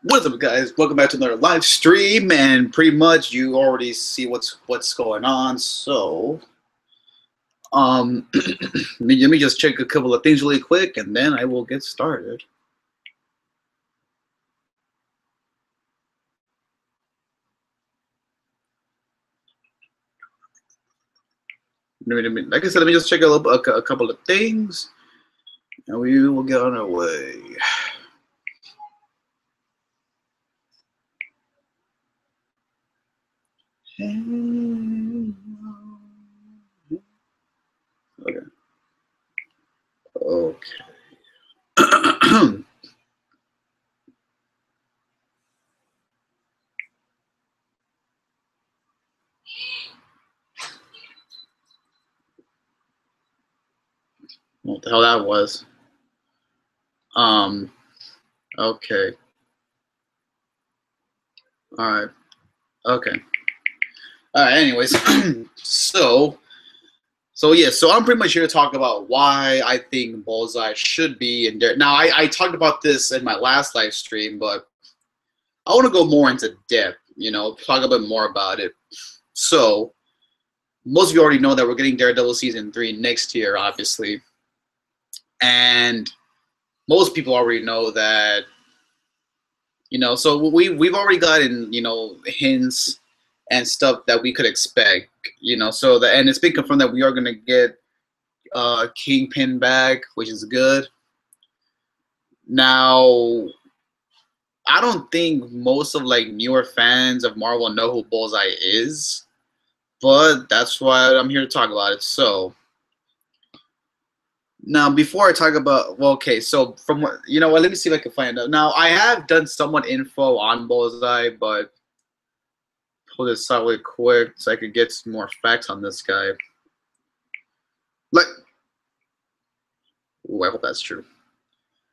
What's up, guys? Welcome back to another live stream, and pretty much you already see what's going on. So, let me just check a couple of things really quick, and then I will get started. Like I said, let me just check a couple of things, and we will get on our way. Okay. Okay. What the hell that was? Okay. All right. Okay. All right. Anyways, so I'm pretty much here to talk about why I think Bullseye should be in there. Now, I talked about this in my last live stream, but I want to go more into depth. Talk a bit more about it. So, most of you already know that we're getting Daredevil season 3 next year, obviously, and most people already know that. So we've already gotten hints and stuff that we could expect. And it's been confirmed that we are gonna get Kingpin back, which is good. Now, I don't think most of newer fans of Marvel know who Bullseye is, but that's why I'm here to talk about it. So now, before I talk about, well, okay, so from what let me see if I can find out. Now, I have done somewhat info on Bullseye, but pull this out really quick so I could get some more facts on this guy. Ooh, I hope that's true. It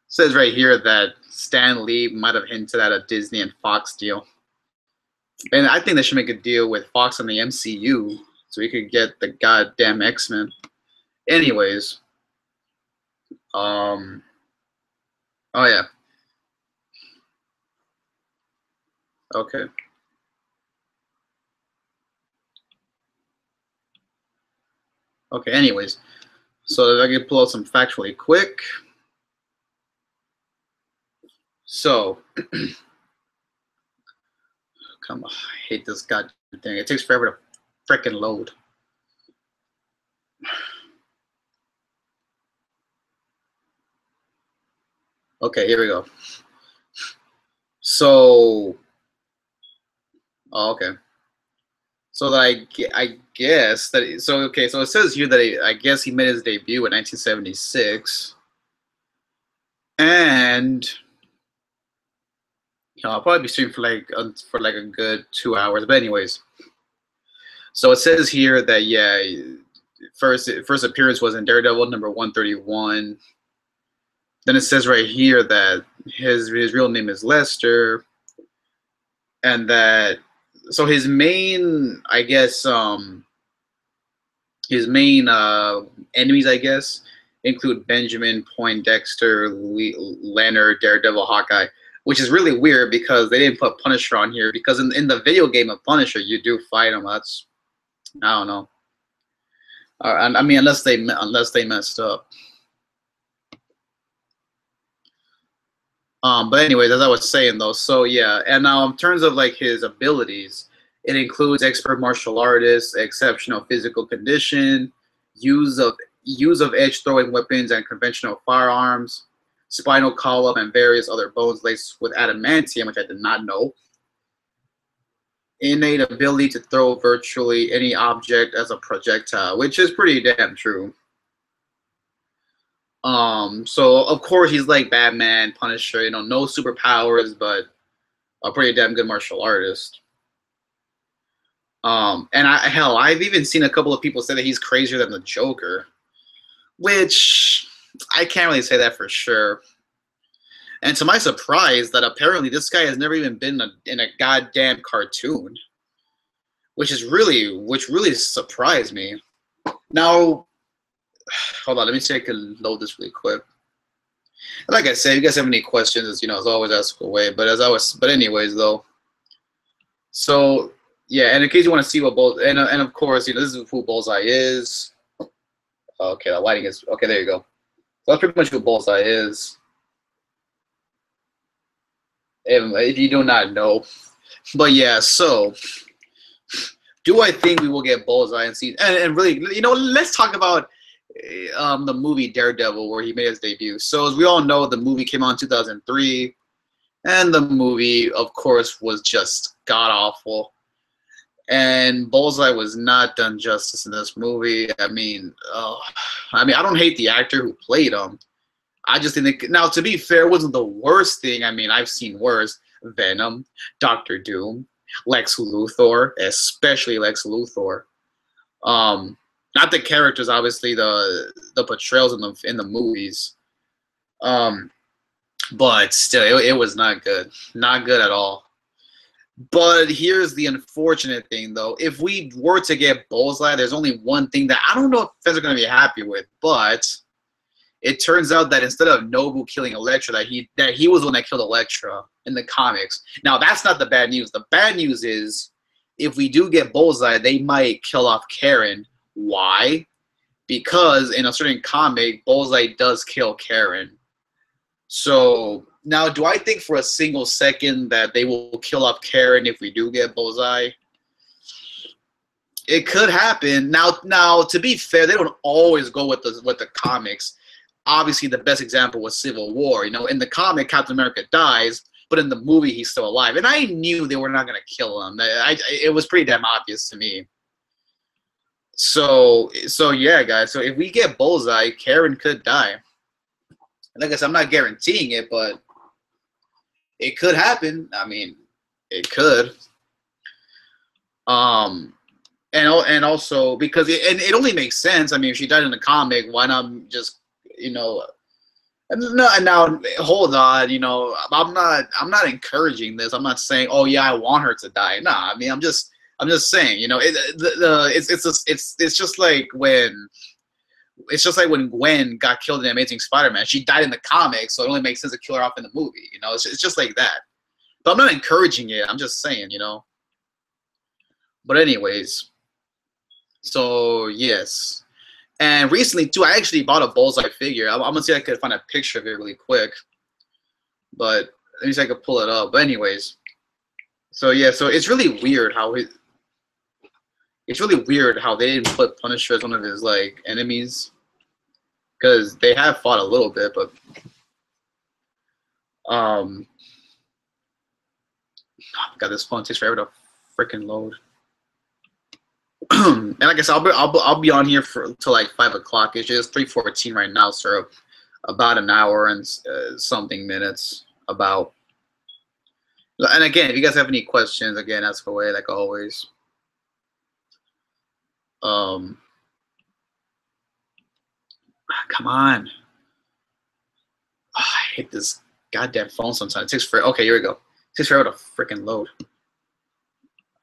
says right here that Stan Lee might have hinted at a Disney and Fox deal. And I think they should make a deal with Fox and the MCU so we could get the goddamn X-Men. Anyways. Oh, yeah. Okay. Okay, anyways. So if I can pull out some facts really quick. So, come on, I hate this goddamn thing. It takes forever to frickin' load. Okay, here we go. So, okay. So that I guess that so it says here that I guess he made his debut in 1976, and I'll probably be streaming for like a good 2 hours. But anyways, so it says here that first appearance was in Daredevil number 131. Then it says right here that his real name is Lester, and that so his main, I guess, his main enemies, I guess, include Benjamin, Poindexter, Leonard, Daredevil, Hawkeye, which is really weird because they didn't put Punisher on here, because in the video game of Punisher, you do fight him. That's, I don't know. I mean, unless they messed up. But anyways, as I was saying though, so yeah, and now in terms of his abilities, it includes expert martial artist, exceptional physical condition, use of edge throwing weapons and conventional firearms, spinal column, and various other bones laced with adamantium, which I did not know. Innate ability to throw virtually any object as a projectile, which is pretty damn true. So of course he's like Batman, Punisher, no superpowers, but a pretty damn good martial artist. And I've even seen a couple of people say that he's crazier than the Joker, which I can't really say that for sure. And to my surprise, that apparently this guy has never even been in a goddamn cartoon, which really surprised me. Now, hold on, let me see if I can load this really quick. Like I said, if you guys have any questions, you know, as always, ask away. But anyways, though. So yeah, and in case you want to see what and of course, you know, this is who Bullseye is. Okay, the lighting is okay. There you go. So that's pretty much who Bullseye is. If you do not know, but yeah, so do I think we will get Bullseye and see? And really, you know, let's talk about the movie Daredevil, where he made his debut. So as we all know, the movie came out in 2003, and the movie, of course, was just god awful. And Bullseye was not done justice in this movie. I mean, I don't hate the actor who played him. I just think now, to be fair, it wasn't the worst thing. I mean, I've seen worse. Venom, Doctor Doom, Lex Luthor, especially Lex Luthor. Not the characters, obviously, the portrayals in the movies. But still, it was not good. Not good at all. But here's the unfortunate thing, though. If we were to get Bullseye, there's only one thing that I don't know if fans are going to be happy with, but it turns out that instead of Nobu killing Elektra, that he was the one that killed Elektra in the comics. Now, that's not the bad news. The bad news is, if we do get Bullseye, they might kill off Karen. Why? Because in a certain comic, Bullseye does kill Karen. So now, do I think for a single second that they will kill off Karen if we do get Bullseye? It could happen. Now, to be fair, they don't always go with the comics. Obviously, the best example was Civil War. You know, in the comic, Captain America dies, but in the movie, he's still alive. And I knew they were not going to kill him. It was pretty damn obvious to me. So yeah, guys. So if we get Bullseye, Karen could die. Like I said, I'm not guaranteeing it, but it could happen. I mean, it could. And also because it only makes sense. I mean, if she died in the comic, why not just, you know? Now hold on. You know, I'm not encouraging this. I'm not saying, oh yeah, I want her to die. Nah, I mean, I'm just saying, you know, it's just like when. It's just like when Gwen got killed in Amazing Spider-Man. She died in the comics, so it only makes sense to kill her off in the movie. You know, it's just like that. But I'm not encouraging it. I'm just saying, you know. But anyways, so yes. And recently, too, I actually bought a Bullseye figure. I'm going to see if I could find a picture of it really quick. But let me see if I could pull it up. But anyways, so yeah, so it's really weird how it's really weird how they didn't put Punisher as one of his, like, enemies. Because they have fought a little bit, but... God, this phone takes forever to freaking load. And like I said, I'll be on here till like 5 o'clock. It's just 3:14 right now, so about an hour and something minutes. About. And again, if you guys have any questions, again, ask away like always. Come on. Oh, I hate this goddamn phone sometimes. It takes forever. Okay, here we go. It takes forever to freaking load.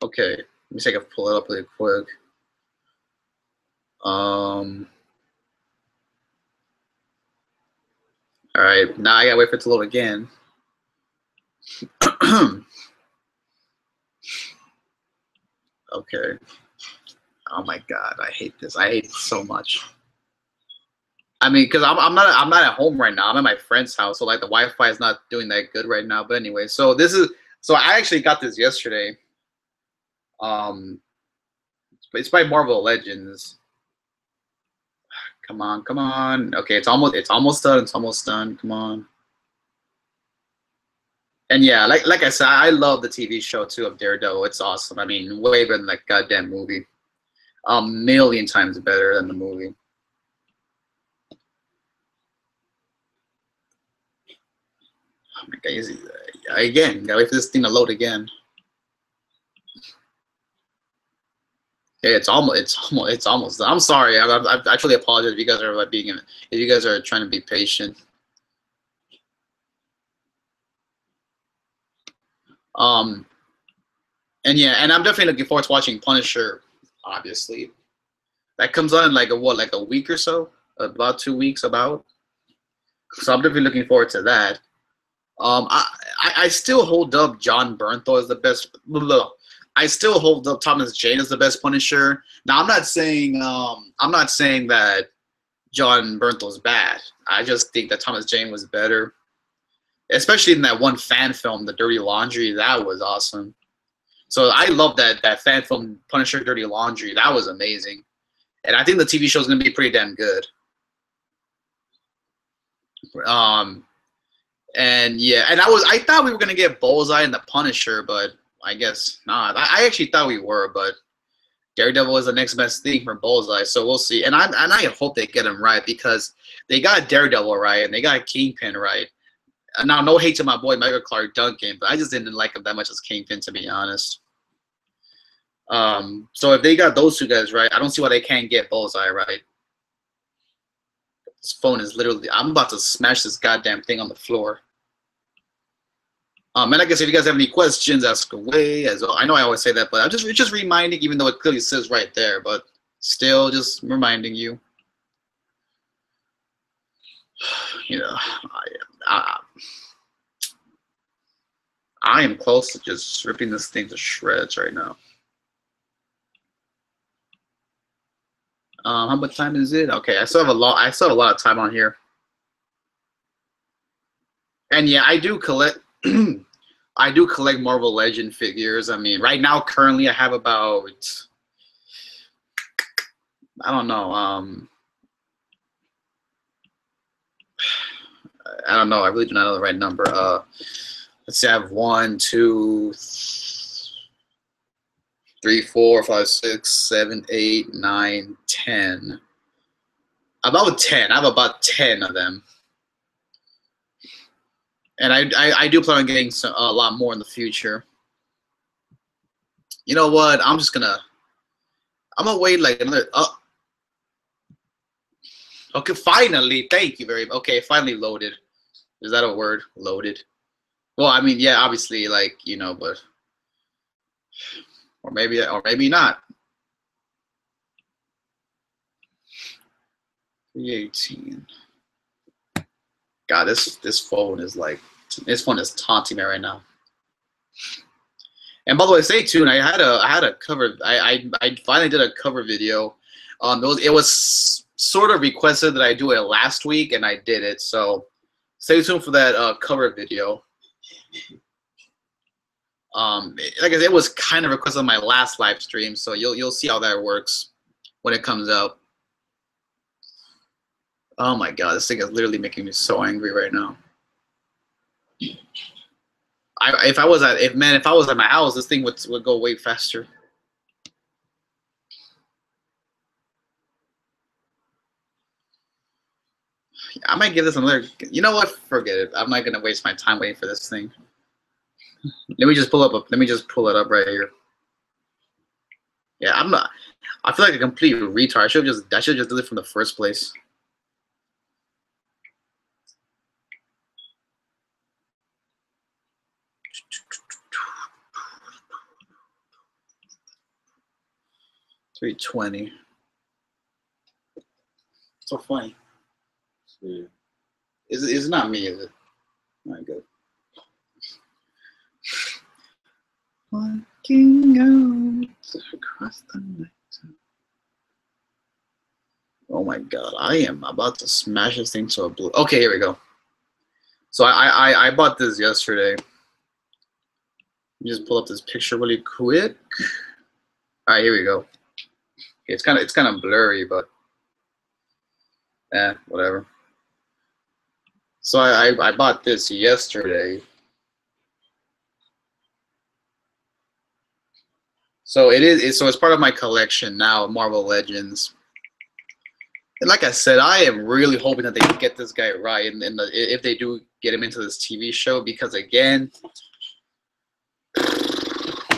Okay, let me see if I can pull it up really quick. All right, now I gotta wait for it to load again. Okay. Oh my God, I hate this. I hate it so much. I mean, because I'm not at home right now. I'm at my friend's house, so like the Wi-Fi is not doing that good right now. But anyway, so I actually got this yesterday. It's by Marvel Legends. Come on, come on. Okay, it's almost done. It's almost done. Come on. And yeah, like I said, I love the TV show too of Daredevil. It's awesome. I mean, way better than that goddamn movie. A million times better than the movie. Oh my God! Again, gotta wait for this thing to load again. Okay, it's almost done. I'm sorry. I truly apologize if you guys are like if you guys are trying to be patient. And yeah, and I'm definitely looking forward to watching Punisher. Obviously, that comes on in like a week or so, about 2 weeks, about. So I'm definitely looking forward to that. I still hold up John Bernthal as the best. I still hold up Thomas Jane as the best Punisher. Now I'm not saying that John Bernthal is bad. I just think that Thomas Jane was better, especially in that one fan film, The Dirty Laundry. That was awesome. So I love that fan film, Punisher Dirty Laundry. That was amazing, and I think the TV show is gonna be pretty damn good. And yeah, and I thought we were gonna get Bullseye and the Punisher, but I guess not. I actually thought we were, but Daredevil is the next best thing for Bullseye, so we'll see. And I hope they get him right because they got Daredevil right and they got Kingpin right. Now, no hate to my boy Michael Clark Duncan, but I just didn't like him that much as Kingpin, to be honest. So if they got those two guys right, I don't see why they can't get Bullseye right. This phone is literally, I'm about to smash this goddamn thing on the floor. And I guess if you guys have any questions, ask away. As well. I know I always say that, but I'm just reminding, even though it clearly says right there, but still just reminding you. You know, I am close to just ripping this thing to shreds right now. How much time is it? Okay, I still have a lot of time on here. And yeah, I do collect I do collect Marvel Legend figures. I mean, right now currently I have about, I don't know, I don't know, I really do not know the right number. Let's say I have 1, 2, 3, 4, 5, 6, 7, 8, 9, 10. About 10. I have about 10 of them. And I do plan on getting a lot more in the future. You know what? I'm gonna wait like another. Okay, finally. Thank you very much. Okay, finally loaded. Is that a word? Loaded. Well, I mean, yeah, obviously, like, you know, but or maybe not. 318. God, this phone is taunting me right now. And by the way, stay tuned. I had a cover. I finally did a cover video. It was sort of requested that I do it last week, and I did it. So stay tuned for that cover video. Like I said, it was kind of requested on my last live stream, so you'll see how that works when it comes out. Oh my god, this thing is literally making me so angry right now. If I was at my house, this thing would go way faster. I might give this another. You know what? Forget it. I'm not gonna waste my time waiting for this thing. Let me just pull it up right here. Yeah, I'm not. I feel like a complete retard. I should just do it from the first place. $320. So funny. Yeah. It's not me, is it? Not good. Walking out across the night. Oh my god, I am about to smash this thing to a blue. Okay, here we go. So I bought this yesterday. Let me just pull up this picture really quick. All right, here we go. It's kind of blurry, but whatever. So I bought this yesterday. So it's part of my collection now, Marvel Legends. And like I said, I am really hoping that they can get this guy right, and if they do get him into this TV show, because again,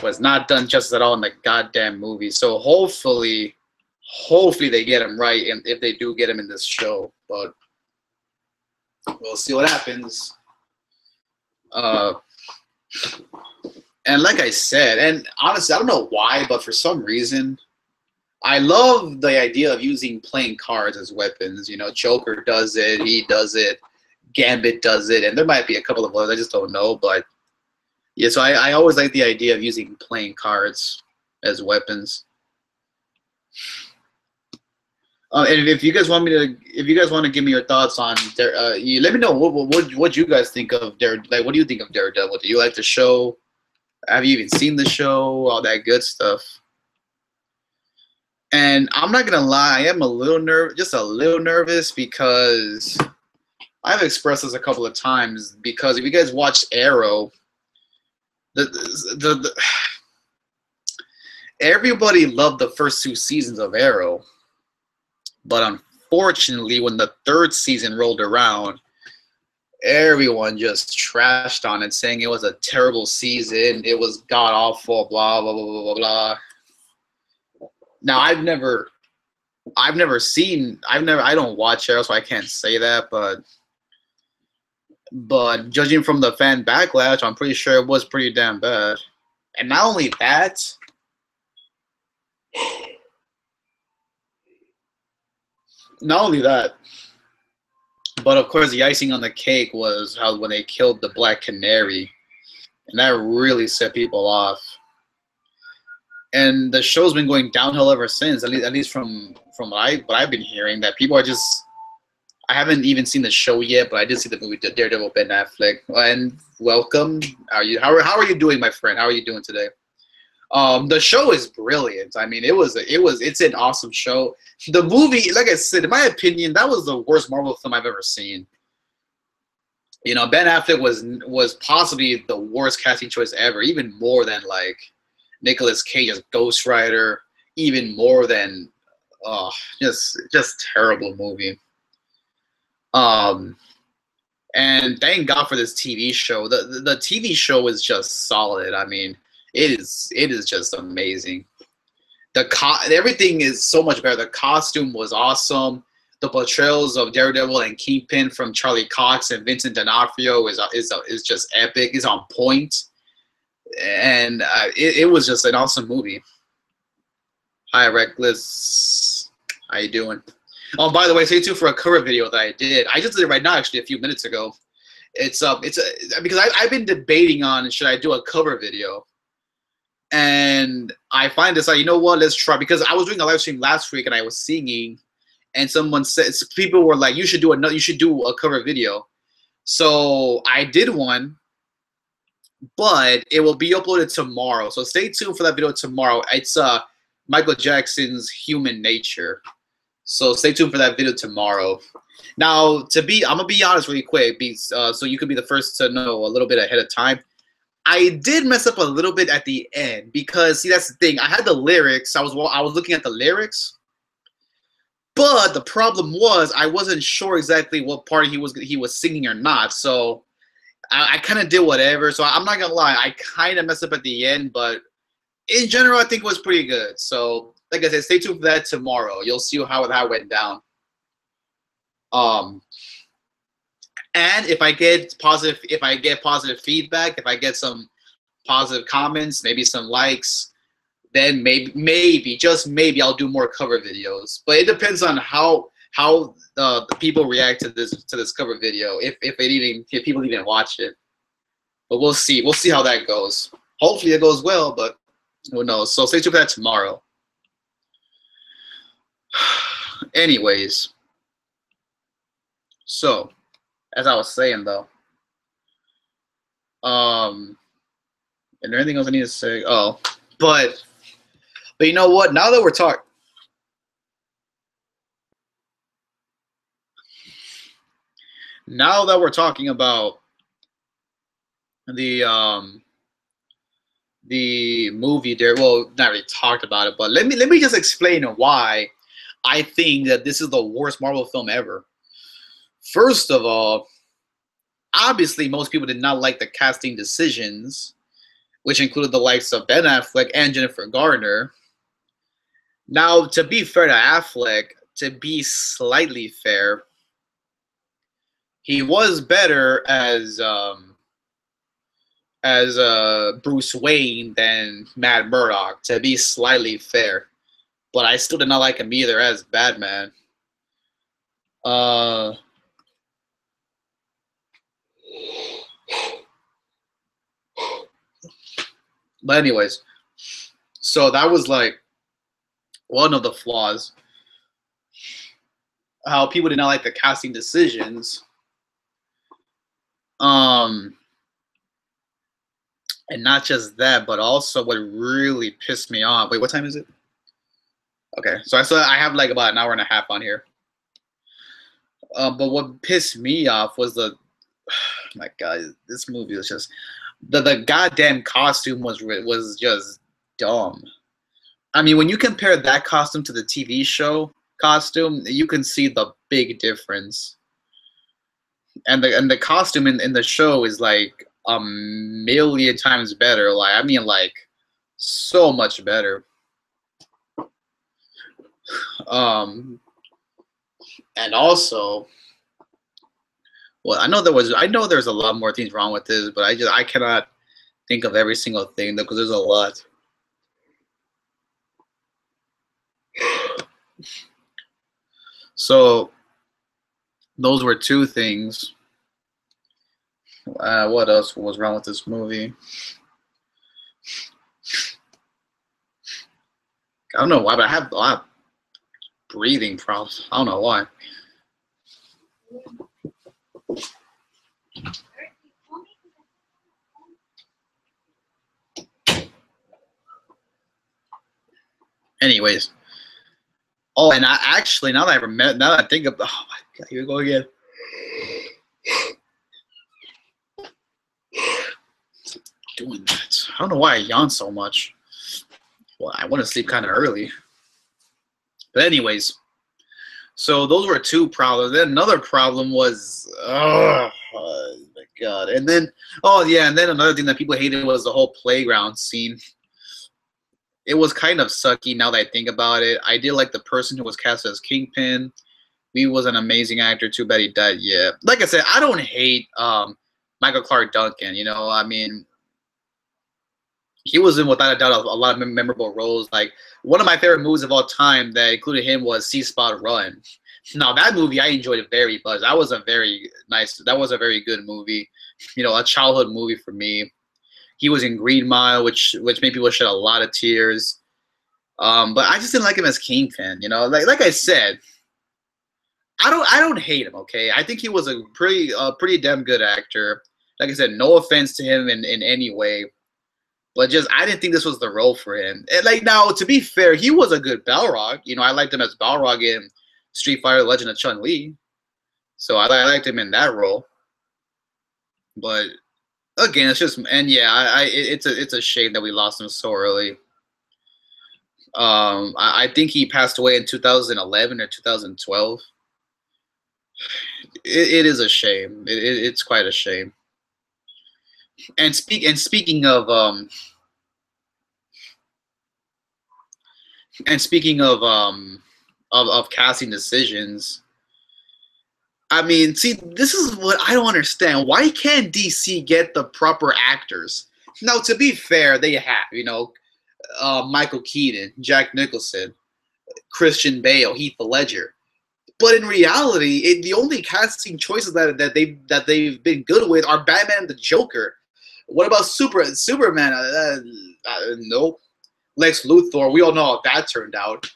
was not done justice at all in the goddamn movie. So hopefully they get him right, and if they do get him in this show, but we'll see what happens. And like I said, and honestly, I don't know why, but for some reason, I love the idea of using playing cards as weapons. You know, Joker does it, he does it, Gambit does it, and there might be a couple of others. I just don't know, but yeah. So I always like the idea of using playing cards as weapons. And if you guys want to give me your thoughts on, you let me know what you guys think of Daredevil. Like, what do you think of Daredevil? Do you like the show? Have you even seen the show? All that good stuff. And I'm not gonna lie, I am a little nervous because I've expressed this a couple of times. Because if you guys watch Arrow, the everybody loved the first 2 seasons of Arrow. But unfortunately, when the 3rd season rolled around, everyone just trashed on it, saying it was a terrible season. It was god awful. Blah blah blah blah blah. Now I don't watch Arrow, so I can't say that. But judging from the fan backlash, I'm pretty sure it was pretty damn bad. And not only that. Not only that, but of course the icing on the cake was how when they killed the Black Canary, and that really set people off. And the show's been going downhill ever since. At least from what I've been hearing, that people are just. I haven't even seen the show yet, but I did see the movie Daredevil, Ben Affleck. And welcome. How are you doing, my friend? How are you doing today? The show is brilliant. I mean, it's an awesome show. The movie, like I said, in my opinion, that was the worst Marvel film I've ever seen. You know, Ben Affleck was possibly the worst casting choice ever, even more than like Nicolas Cage as Ghost Rider, even more than just terrible movie. And thank God for this TV show. The TV show is just solid. I mean, it is just amazing. Everything is so much better. The costume was awesome. The portrayals of Daredevil and Kingpin from Charlie Cox and Vincent D'Onofrio is just epic. It's on point, and it was just an awesome movie. Hi, REKLEZ. How you doing? Oh, by the way, stay tuned for a cover video that I did. I just did it right now, actually, a few minutes ago. Because I've been debating on should I do a cover video. And I find this out, you know what, let's try. Because I was doing a live stream last week and I was singing, and people were like, you should do a cover video. So I did one, but it will be uploaded tomorrow. So stay tuned for that video tomorrow. It's Michael Jackson's Human Nature. So stay tuned for that video tomorrow. Now, I'm gonna be honest really quick, so you could be the first to know a little bit ahead of time. I did mess up a little bit at the end because, see, that's the thing. I had the lyrics. I was looking at the lyrics, but the problem was I wasn't sure exactly what part he was singing or not. So I kind of did whatever. So I'm not gonna lie, I kind of messed up at the end, but in general, I think it was pretty good. So, like I said, stay tuned for that tomorrow. You'll see how that went down. And if I get positive feedback, if I get some positive comments, maybe some likes, then maybe just maybe I'll do more cover videos. But it depends on how the people react to this cover video, if people even watch it. But we'll see. We'll see how that goes. Hopefully it goes well, but who knows? So stay tuned for that tomorrow. Anyways, so as I was saying though, is there anything else I need to say? Oh, but you know what? Now that we're talking about the movie there, well, not really talked about it, but let me just explain why I think that this is the worst Marvel film ever. First of all, obviously most people did not like the casting decisions, which included the likes of Ben Affleck and Jennifer Garner. Now, to be fair to Affleck, to be slightly fair, he was better as Bruce Wayne than Matt Murdock, to be slightly fair. But I still did not like him either as Batman. But anyways, so that was like one of the flaws. How people did not like the casting decisions. And not just that, but also what really pissed me off. Wait, what time is it? Okay, so I have like about an hour and a half on here. But what pissed me off was the, my God, this movie was just the goddamn costume was just dumb. I mean, when you compare that costume to the TV show costume, you can see the big difference. And the costume in the show is like a million times better. Like, I mean, like so much better. And also, well, I know there's a lot more things wrong with this, but I cannot think of every single thing because there's a lot. So those were two things. What else was wrong with this movie? I don't know why, but I have a lot of breathing problems. I don't know why. Anyways, oh, and I actually now that I think of, oh my God, here we go again. Doing that. I don't know why I yawn so much. Well, I want to sleep kind of early. But anyways, so those were two problems. Then another problem was, oh my God. And then, oh yeah, and then another thing that people hated was the whole playground scene. It was kind of sucky now that I think about it. I did like the person who was cast as Kingpin. He was an amazing actor. Too bad he died. Yeah, like I said, I don't hate Michael Clark Duncan. You know, I mean, he was in, without a doubt, a lot of memorable roles. Like, one of my favorite movies of all time that included him was See Spot Run. Now, that movie, I enjoyed it very much. That was a very good movie. You know, a childhood movie for me. He was in Green Mile, which made people shed a lot of tears. But I just didn't like him as Kingpin. You know, like I said, I don't hate him. Okay, I think he was a pretty damn good actor. Like I said, no offense to him in any way. But just, I didn't think this was the role for him. And like, now, to be fair, he was a good Balrog. You know, I liked him as Balrog in Street Fighter: Legend of Chun-Li. So I liked him in that role. But again, it's just, and yeah, it's a shame that we lost him so early. I think he passed away in 2011 or 2012. It is a shame. It's quite a shame. And speaking of casting decisions, I mean, see, this is what I don't understand. Why can't DC get the proper actors? Now, to be fair, they have, you know, Michael Keaton, Jack Nicholson, Christian Bale, Heath Ledger. But in reality, the only casting choices that they've been good with are Batman and the Joker. What about Superman? Nope. Lex Luthor. We all know how that turned out.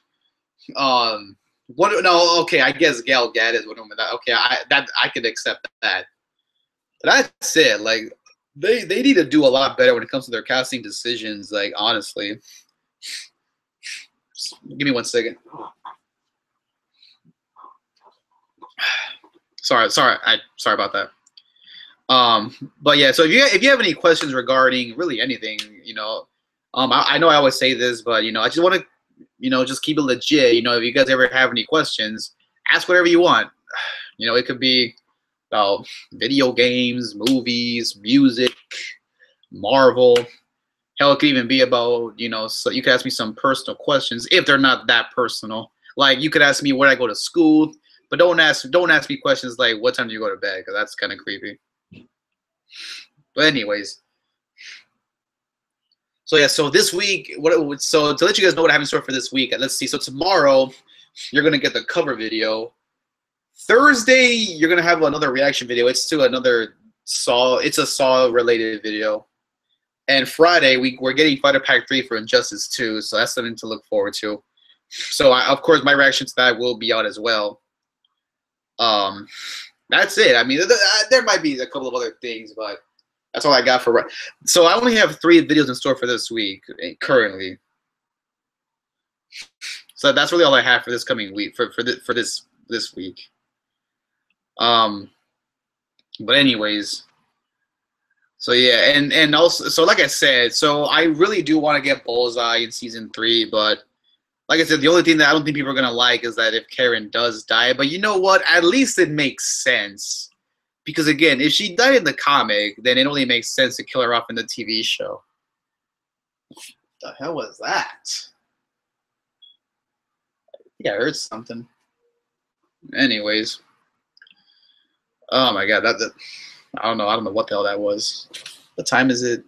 What? No. Okay. I guess Gal Gadot is one of them. Okay. I could accept that. But that's it. Like, they need to do a lot better when it comes to their casting decisions. Like, honestly. Just give me 1 second. Sorry about that. But yeah, so if you have any questions regarding really anything, you know, I know I always say this, but you know, I just want to, you know, just keep it legit. You know, if you guys ever have any questions, ask whatever you want. You know, it could be about video games, movies, music, Marvel. Hell, it could even be about, you know, so you could ask me some personal questions if they're not that personal. Like, you could ask me where I go to school, but don't ask me questions like what time do you go to bed, because that's kind of creepy. But anyways, so yeah, so this week, so to let you guys know what I have in store for this week, let's see. So tomorrow, you're gonna get the cover video. Thursday, you're gonna have another reaction video. It's to another Saw. It's a Saw related video. And Friday we're getting Fighter Pack 3 for Injustice 2, so that's something to look forward to. So of course my reaction to that will be out as well. That's it. I mean, there might be a couple of other things, but that's all I got for. So I only have 3 videos in store for this week currently. So that's really all I have for this coming week for this week. But anyways, so yeah, and also, so like I said, so I really do want to get Bullseye in season 3, but like I said, the only thing that I don't think people are gonna like is that if Karen does die. But you know what? At least it makes sense, because again, if she died in the comic, then it only makes sense to kill her off in the TV show. What the hell was that? I think I heard something. Anyways, oh my god, that I don't know what the hell that was. What time is it?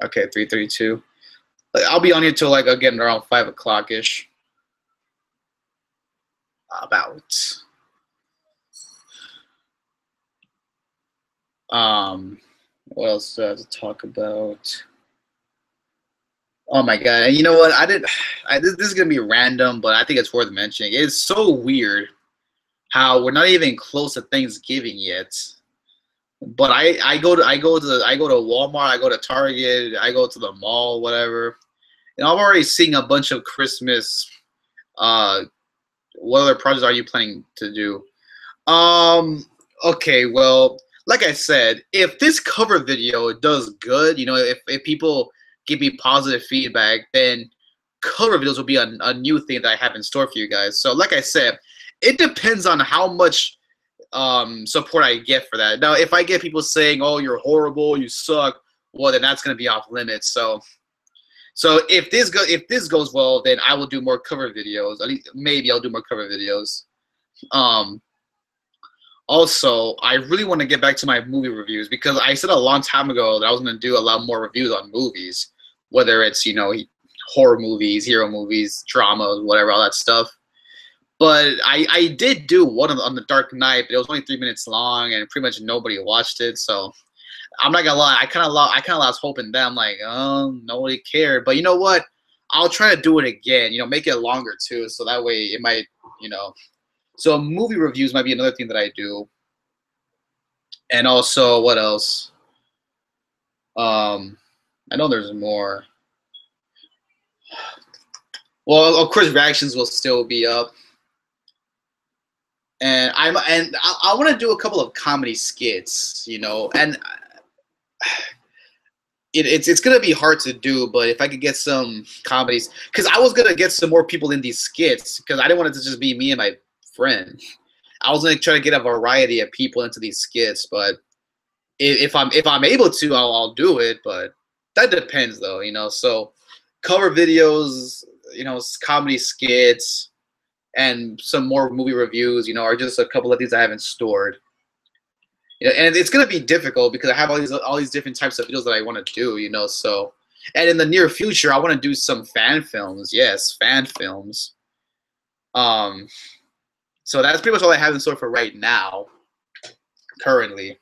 Okay, 3:32. I'll be on here till like again around 5 o'clock ish. About. What else do I have to talk about? Oh my god! And you know what? This is gonna be random, but I think it's worth mentioning. It's so weird how we're not even close to Thanksgiving yet. But I go to Walmart, I go to Target, I go to the mall, whatever, and I'm already seeing a bunch of Christmas. What other projects are you planning to do? Okay, well, like I said, if this cover video does good, you know, if people give me positive feedback, then cover videos will be a new thing that I have in store for you guys. So like I said, it depends on how much support I get for that. Now, if I get people saying, "Oh, you're horrible, you suck," well, then that's gonna be off limits. So if this goes well, then I will do more cover videos. At least maybe I'll do more cover videos. Also, I really want to get back to my movie reviews, because I said a long time ago that I was going to do a lot more reviews on movies, whether it's, you know, horror movies, hero movies, drama, whatever, all that stuff. But I did do one on The Dark Knight, but it was only 3 minutes long, and pretty much nobody watched it. So I'm not gonna lie, I kind of lost hope in that. I'm like, oh, nobody cared. But you know what? I'll try to do it again. You know, make it longer too, so that way it might, you know. So movie reviews might be another thing that I do. And also, what else? I know there's more. Well, of course, reactions will still be up. And I want to do a couple of comedy skits, you know, and it's gonna be hard to do, but if I could get some comedies, because I was gonna get some more people in these skits, because I didn't want it to just be me and my friend. I was gonna try to get a variety of people into these skits, but if I'm able to, I'll do it. But that depends, though, you know. So cover videos, you know, comedy skits, and some more movie reviews, you know, are just a couple of things I haven't stored. You know, and it's gonna be difficult because I have all these different types of videos that I want to do, you know. So, and in the near future, I want to do some fan films. Yes, fan films. So that's pretty much all I have in store for right now, currently.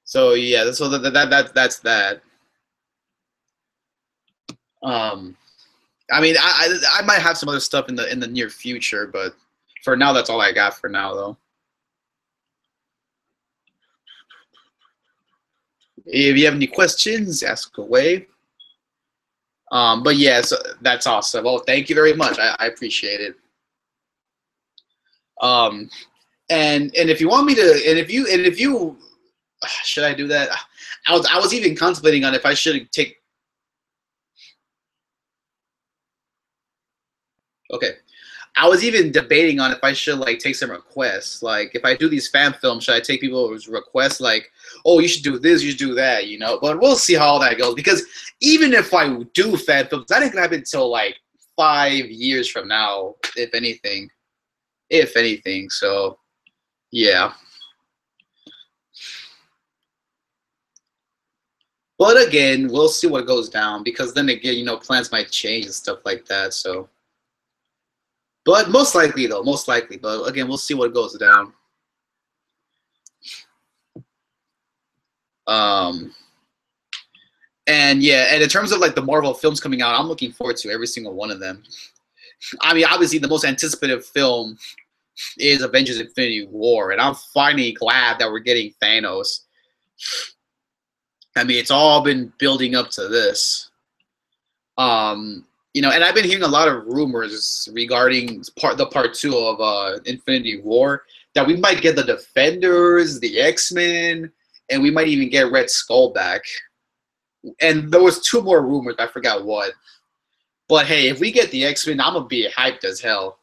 So yeah, so that's that. I mean, I might have some other stuff in the near future, but for now, that's all I got for now, though. If you have any questions, ask away. But yeah, so that's awesome. Well, thank you very much. I appreciate it. And if you want me to, and if you should I do that? I was even contemplating on if I should take. Okay. I was even debating on if I should like take some requests. Like if I do these fan films, should I take people's requests like, oh, you should do this, you should do that, you know? But we'll see how all that goes, because even if I do fan films, that ain't gonna happen until like 5 years from now, if anything. If anything. So yeah. But again, we'll see what goes down, because then again, you know, plans might change and stuff like that. So But most likely, though, most likely. But again, we'll see what goes down. And yeah, and in terms of like the Marvel films coming out, I'm looking forward to every single one of them. I mean, obviously, the most anticipated film is Avengers: Infinity War, and I'm finally glad that we're getting Thanos. I mean, it's all been building up to this. You know, and I've been hearing a lot of rumors regarding part 2 of Infinity War that we might get the Defenders, the X-Men, and we might even get Red Skull back. And there was 2 more rumors, I forgot what. But hey, if we get the X-Men, I'm gonna be hyped as hell.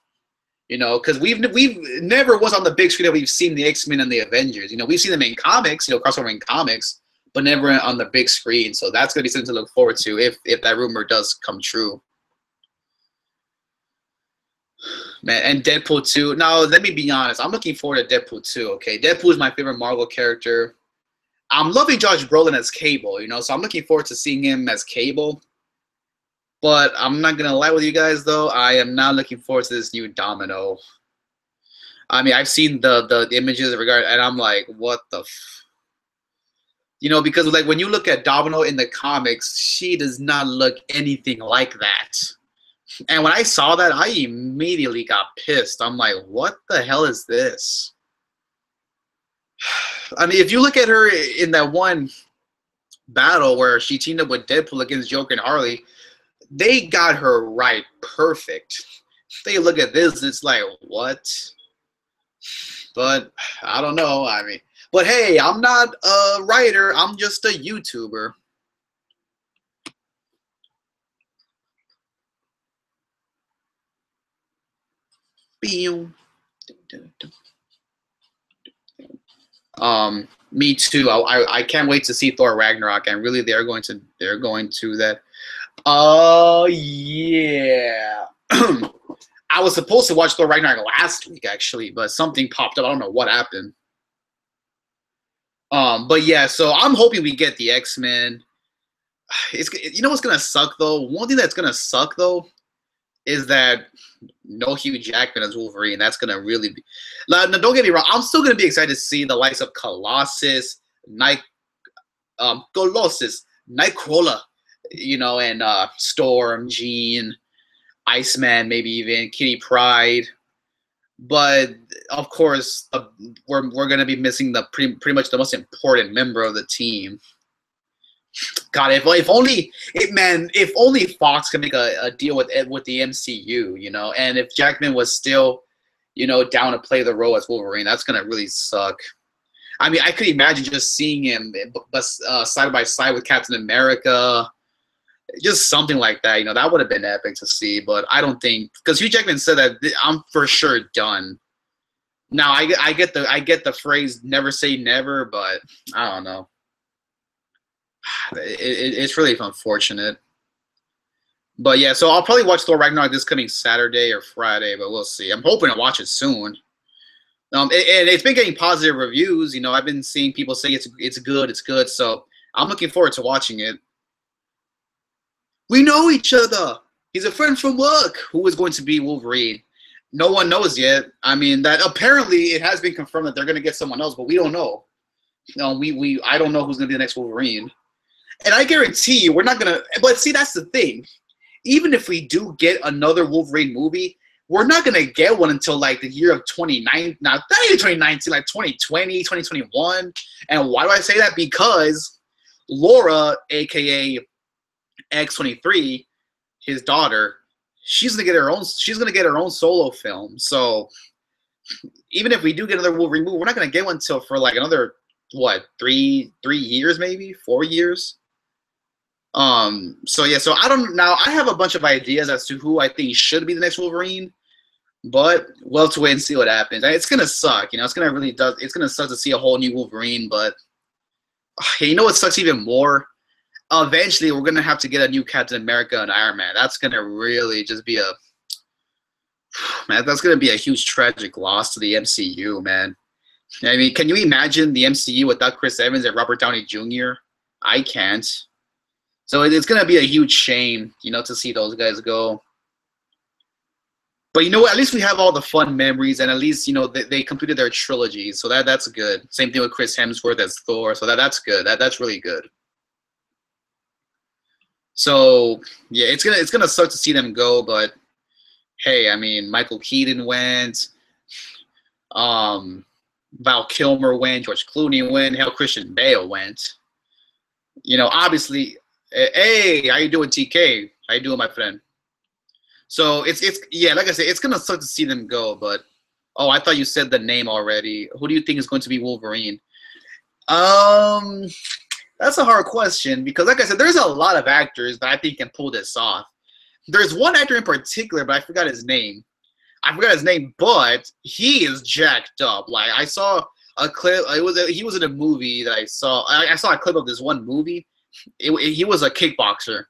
You know, because we've never was on the big screen that we've seen the X-Men and the Avengers. You know, we've seen them in comics, you know, crossover in comics, but never on the big screen. So that's gonna be something to look forward to if that rumor does come true. Man, and Deadpool 2. Now, let me be honest. I'm looking forward to Deadpool 2, okay? Deadpool is my favorite Marvel character. I'm loving Josh Brolin as Cable, you know, so I'm looking forward to seeing him as Cable. But I'm not going to lie with you guys, though. I am not looking forward to this new Domino. I mean, I've seen the images regarding, and I'm like, what the you know, because like when you look at Domino in the comics, she does not look anything like that. And when I saw that, I immediately got pissed. I'm like, what the hell is this? I mean, if you look at her in that one battle where she teamed up with Deadpool against Joker and Harley, they got her right perfect. They look at this, it's like, what? But I don't know. I mean, but hey, I'm not a writer. I'm just a YouTuber. Me too. I can't wait to see Thor Ragnarok, and really they're going to that. Yeah. I was supposed to watch Thor Ragnarok last week actually, but something popped up. I don't know what happened. But yeah, so I'm hoping we get the X-Men. You know what's gonna suck though? One thing that's gonna suck though is that no Hugh Jackman as Wolverine. That's gonna really be. Now, don't get me wrong. I'm still gonna be excited to see the likes of Colossus, Nightcrawler, you know, and Storm, Jean, Iceman, maybe even Kitty Pryde. But of course, we're gonna be missing the pretty much the most important member of the team. God, if only Fox can make a deal with the MCU, you know, and if Jackman was still, you know, down to play the role as Wolverine, that's gonna really suck. I mean, I could imagine just seeing him side by side with Captain America, just something like that. You know, that would have been epic to see. But I don't think, because Hugh Jackman said that I'm for sure done. Now I get the phrase "never say never," but I don't know. It's really unfortunate. But yeah, so I'll probably watch Thor Ragnarok this coming Saturday or Friday, but we'll see. I'm hoping to watch it soon. And it's been getting positive reviews. You know, I've been seeing people say it's good. So I'm looking forward to watching it. We know each other. He's a friend from work. Who is going to be Wolverine? No one knows yet. I mean, that apparently it has been confirmed that they're going to get someone else, but we don't know. No, I don't know who's going to be the next Wolverine. And I guarantee you, we're not going to. But see, that's the thing. Even if we do get another Wolverine movie, we're not going to get one until like the year of 2019. Now, not even 2019, like 2020, 2021. And why do I say that? Because Laura, a.k.a. X-23, his daughter, she's gonna get her own solo film. So even if we do get another Wolverine movie, we're not gonna get one until for like another what, 3 years, maybe 4 years. So yeah, so I have a bunch of ideas as to who I think should be the next Wolverine, but we'll have to wait and see what happens. It's gonna suck, you know, it's gonna suck to see a whole new Wolverine, but you know what sucks even more? Eventually, we're going to have to get a new Captain America and Iron Man. That's going to really just be that's going to be a huge tragic loss to the MCU, man. I mean, can you imagine the MCU without Chris Evans and Robert Downey Jr.? I can't. So it's going to be a huge shame, you know, to see those guys go. But you know what? At least we have all the fun memories, and at least you know they completed their trilogy, so that's good. Same thing with Chris Hemsworth as Thor, so that's good. That's really good. So yeah, it's gonna suck to see them go, but hey, I mean Michael Keaton went, Val Kilmer went, George Clooney went, hell, Christian Bale went. You know, obviously, hey, how you doing, TK? How you doing, my friend? So it's yeah, like I said, it's gonna suck to see them go. But oh, I thought you said the name already. Who do you think is going to be Wolverine? That's a hard question because, like I said, there's a lot of actors that I think can pull this off. There's one actor in particular, but I forgot his name. But he is jacked up. Like I saw a clip. He was in a movie that I saw. I saw a clip of this one movie. He was a kickboxer,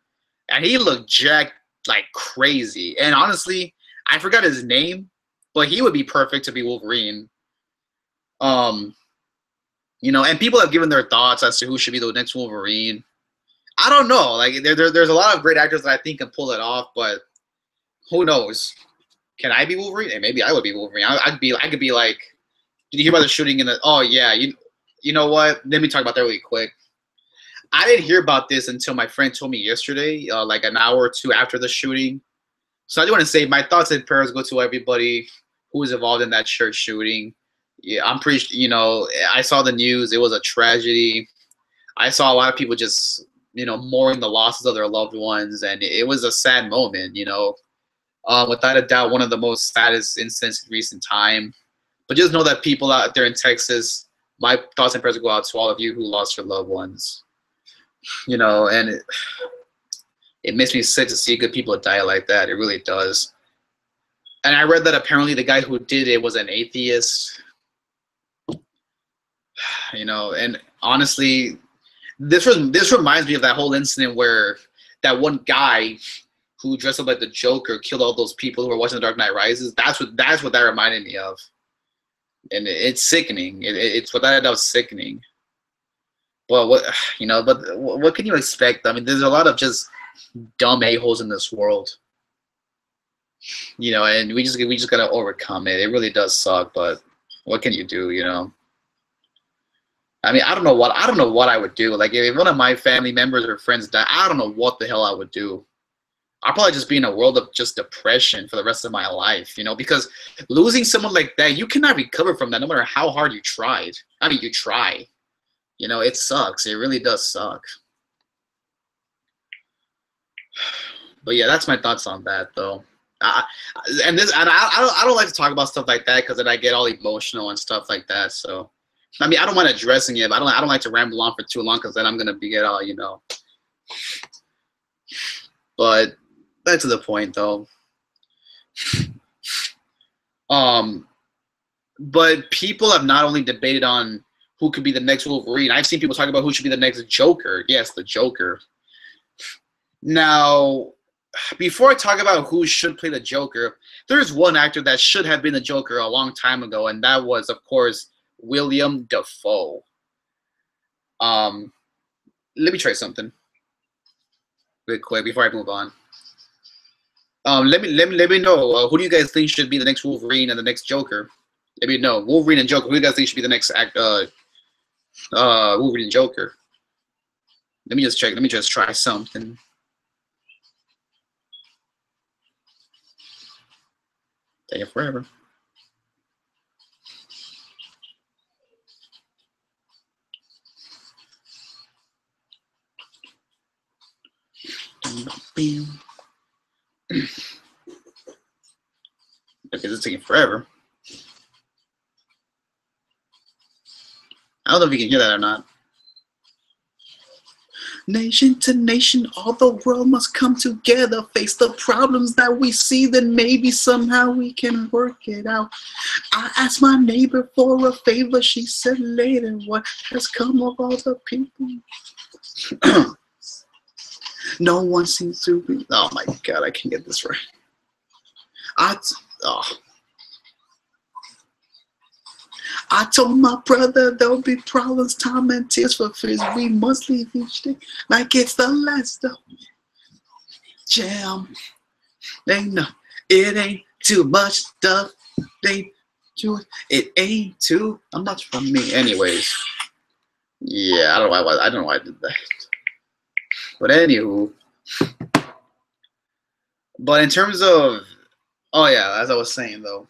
and he looked jacked like crazy. And honestly, I forgot his name, but he would be perfect to be Wolverine. You know, and people have given their thoughts as to who should be the next Wolverine. I don't know. Like there's a lot of great actors that I think can pull it off, but who knows? Can I be Wolverine? And maybe I would be Wolverine. I could be like, did you hear about the shooting in the? Oh yeah, you know what? Let me talk about that really quick. I didn't hear about this until my friend told me yesterday, like an hour or two after the shooting. So I just want to say my thoughts and prayers go to everybody who was involved in that church shooting. Yeah, I'm pretty, you know, I saw the news. It was a tragedy. I saw a lot of people just, you know, mourning the losses of their loved ones, and it was a sad moment, you know. Without a doubt, one of the most saddest incidents in recent time. But just know that people out there in Texas, my thoughts and prayers go out to all of you who lost your loved ones. You know, and it makes me sick to see good people die like that. It really does. And I read that apparently the guy who did it was an atheist. You know, and honestly, this reminds me of that whole incident where that one guy who dressed up like the Joker killed all those people who were watching The Dark Knight Rises. That's what that reminded me of, and it's sickening. It's without a doubt sickening. Well, what can you expect? I mean, there's a lot of just dumb a-holes in this world, you know, and we just gotta overcome it. It really does suck, but what can you do, you know? I mean, I don't know what I would do. Like, if one of my family members or friends died, I don't know what the hell I would do. I'll probably just be in a world of just depression for the rest of my life, you know, because losing someone like that, you cannot recover from that no matter how hard you tried. I mean, you try. You know, it sucks. It really does suck. But yeah, that's my thoughts on that, though. I don't like to talk about stuff like that because then I get all emotional and stuff like that. So, I mean, I don't mind addressing it, but I don't like to ramble on for too long because then I'm gonna get all, you know. But back to the point, though. But people have not only debated on who could be the next Wolverine. I've seen people talk about who should be the next Joker. Yes, the Joker. Now, before I talk about who should play the Joker, there's one actor that should have been the Joker a long time ago, and that was, of course, William Dafoe. Let me try something real quick before I move on. Let me know who do you guys think should be the next Wolverine and the next Joker? Let me know, Wolverine and Joker. Who do you guys think should be the next Wolverine and Joker? Let me just check. Let me just try something. Take it forever. Okay, this is taking forever. I don't know if you can hear that or not. Nation to nation, all the world must come together, face the problems that we see, then maybe somehow we can work it out. I asked my neighbor for a favor, she said later, what has come of all the people? No one seems to be, oh my God, I can't get this right. I told my brother there'll be problems, time and tears for fears. We must leave each day like it's the last of jam. It ain't Too much stuff, they it ain't too much for me. Anyways, yeah, I don't know why I don't know why I did that. But anywho, but in terms of, oh yeah, as I was saying though,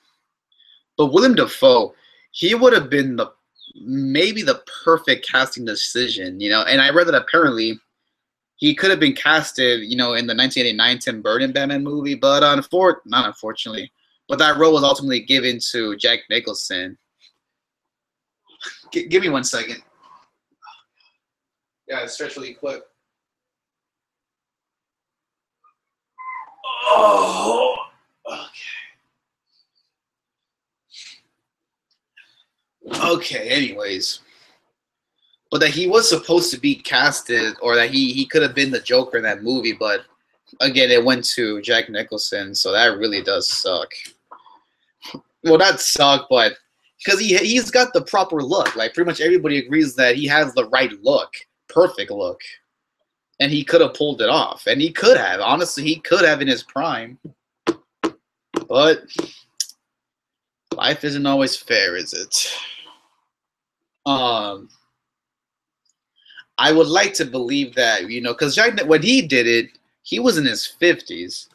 but Willem Dafoe, he would have been maybe the perfect casting decision, you know. And I read that apparently he could have been casted, you know, in the 1989 Tim Burton Batman movie, but not unfortunately, but that role was ultimately given to Jack Nicholson. Give me 1 second. Yeah, stretch really quick. Oh, okay. Okay, anyways. But that he was supposed to be casted, or that he could have been the Joker in that movie, but again, it went to Jack Nicholson, so that really does suck. Well, not suck, but because he's got the proper look. Like, pretty much everybody agrees that he has the right look, perfect look. And he could have pulled it off. And he could have. Honestly, he could have in his prime. But life isn't always fair, is it? I would like to believe that, you know, because when he did it, he was in his 50s.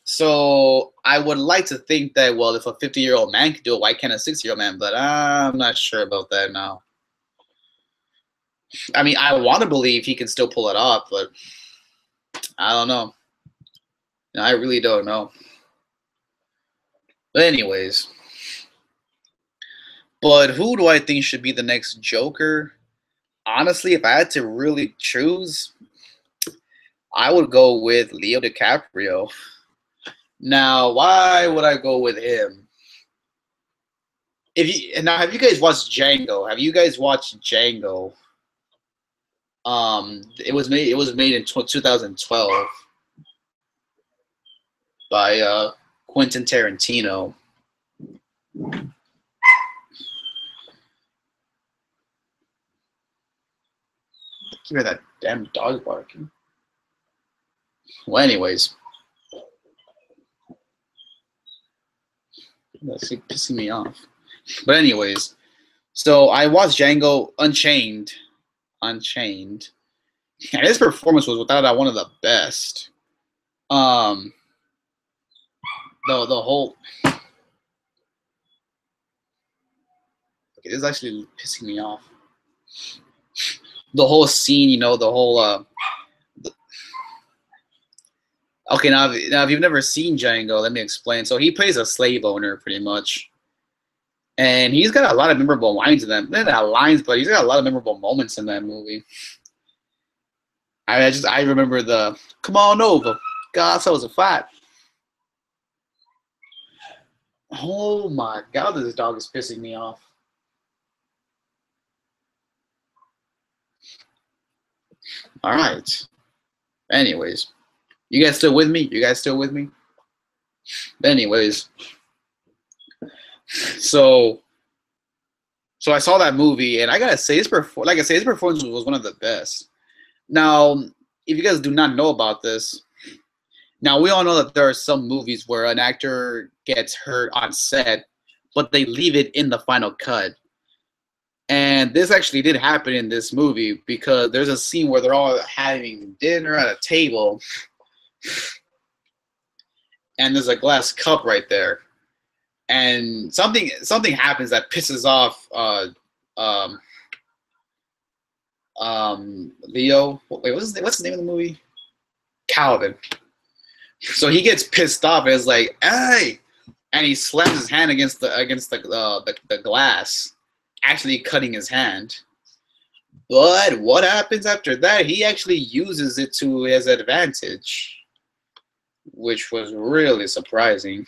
So I would like to think that, well, if a 50-year-old man could do it, why can't a 60-year-old man? But I'm not sure about that now. I mean, I want to believe he can still pull it off, but I don't know. I really don't know. But anyways. But who do I think should be the next Joker? Honestly, if I had to really choose, I would go with Leo DiCaprio. Now, why would I go with him? Have you guys watched Django? Have you guys watched Django? It was made in 2012 by Quentin Tarantino. You hear that damn dog barking? Well, anyways, that's pissing me off. But anyways, so I watched Django Unchained. And his performance was without doubt one of the best. The whole. Okay, this is actually pissing me off. The whole scene, you know, the whole. Okay, now if you've never seen Django, let me explain. So he plays a slave owner, pretty much. And he's got a lot of memorable lines in that. Not lines, but he's got a lot of memorable moments in that movie. I remember the "Come on over, God, so was a fight." Oh my God, this dog is pissing me off. All right. Anyways, you guys still with me? Anyways. So I saw that movie, and I gotta say, his performance was one of the best. Now, if you guys do not know about this, now we all know that there are some movies where an actor gets hurt on set, but they leave it in the final cut. And this actually did happen in this movie, because there's a scene where they're all having dinner at a table, and there's a glass cup right there. And something happens that pisses off Leo. Wait, what's the name of the movie? Calvin. So he gets pissed off and is like, "Hey!" And he slams his hand against the glass, actually cutting his hand. But what happens after that? He actually uses it to his advantage, which was really surprising.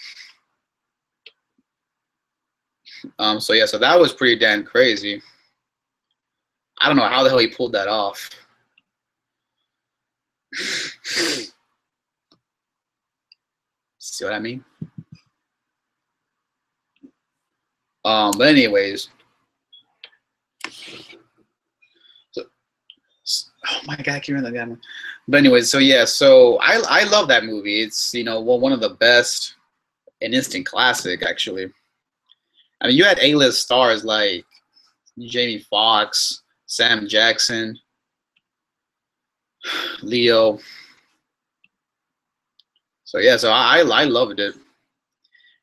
So yeah, so that was pretty damn crazy. I don't know how the hell he pulled that off. See what I mean? But anyways, so, oh my God, I can't remember that. But anyways, so yeah, so I love that movie. It's, you know, one of the best. an instant classic, actually. I mean, you had A-list stars like Jamie Foxx, Sam Jackson, Leo. So yeah, so I loved it.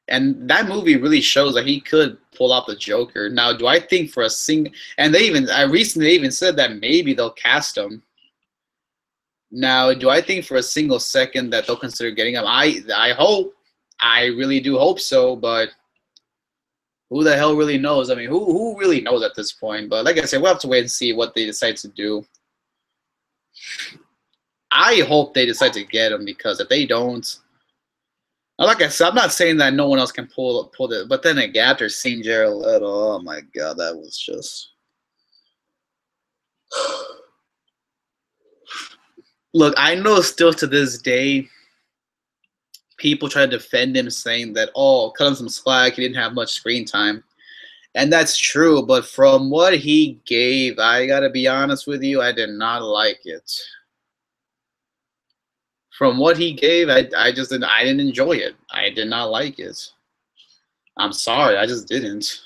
And that movie really shows that he could pull out the Joker. Now, do I think for a single, and I recently even said that maybe they'll cast him. Now, do I think for a single second that they'll consider getting him? I hope. I really do hope so, but who the hell really knows? I mean, who really knows at this point? But like I said, we'll have to wait and see what they decide to do. I hope they decide to get him, because if they don't, like I said, I'm not saying that no one else can pull it, but then again, after seeing Jared Leto, oh my God, that was just. Look, I know still to this day, people try to defend him, saying that, oh, cut him some slack, he didn't have much screen time. And that's true, but from what he gave, I gotta be honest with you, I did not like it. From what he gave, I didn't enjoy it. I did not like it. I'm sorry, I just didn't.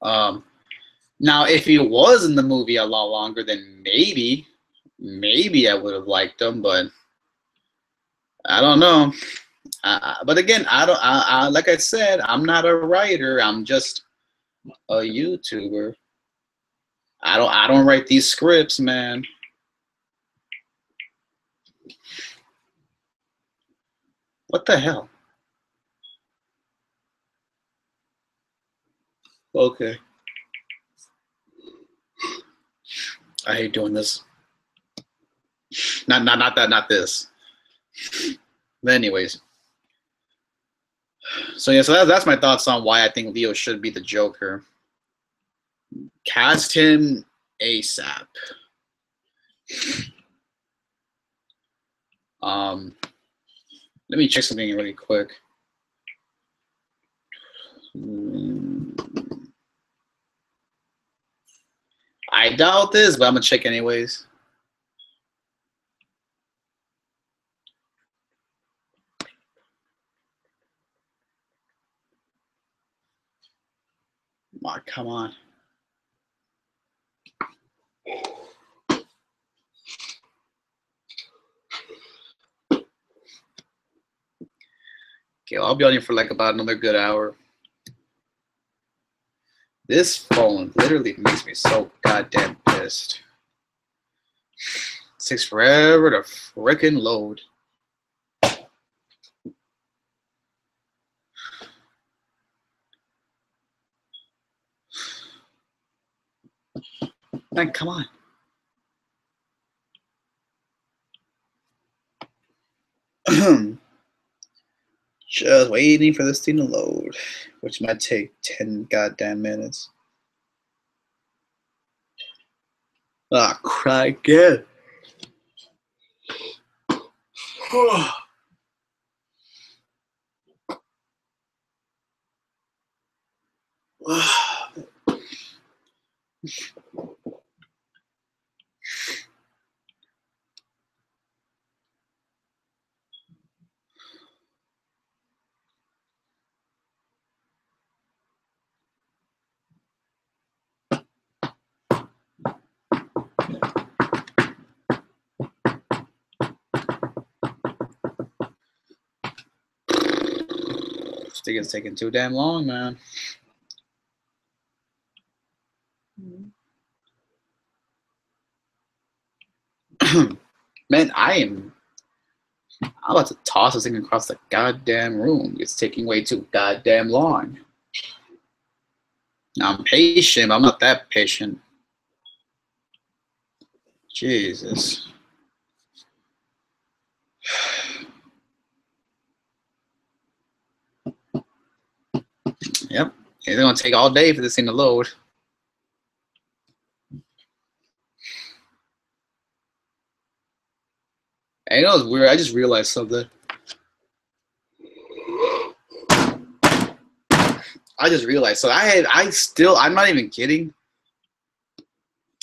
Now, if he was in the movie a lot longer, then maybe I would have liked him, but I don't know. But again, like I said, I'm not a writer. I'm just a YouTuber. I don't write these scripts, man. What the hell? Okay. I hate doing this. Not this. But anyways. So yeah, so that's my thoughts on why I think Leo should be the Joker. Cast him ASAP. Let me check something really quick. I doubt this, but I'm gonna check anyways. Oh, come on. Okay, well, I'll be on here for like about another good hour. This phone literally makes me so goddamn pissed. It takes forever to frickin' load. Man, come on. Just waiting for this thing to load, which might take 10 goddamn minutes. Ah, cry again. This thing is taking too damn long, man. Man, I'm about to toss this thing across the goddamn room. It's taking way too goddamn long. Now, I'm patient, but I'm not that patient. Jesus. Yep. It's going to take all day for this thing to load. And you know what's weird? I just realized something. So I'm not even kidding.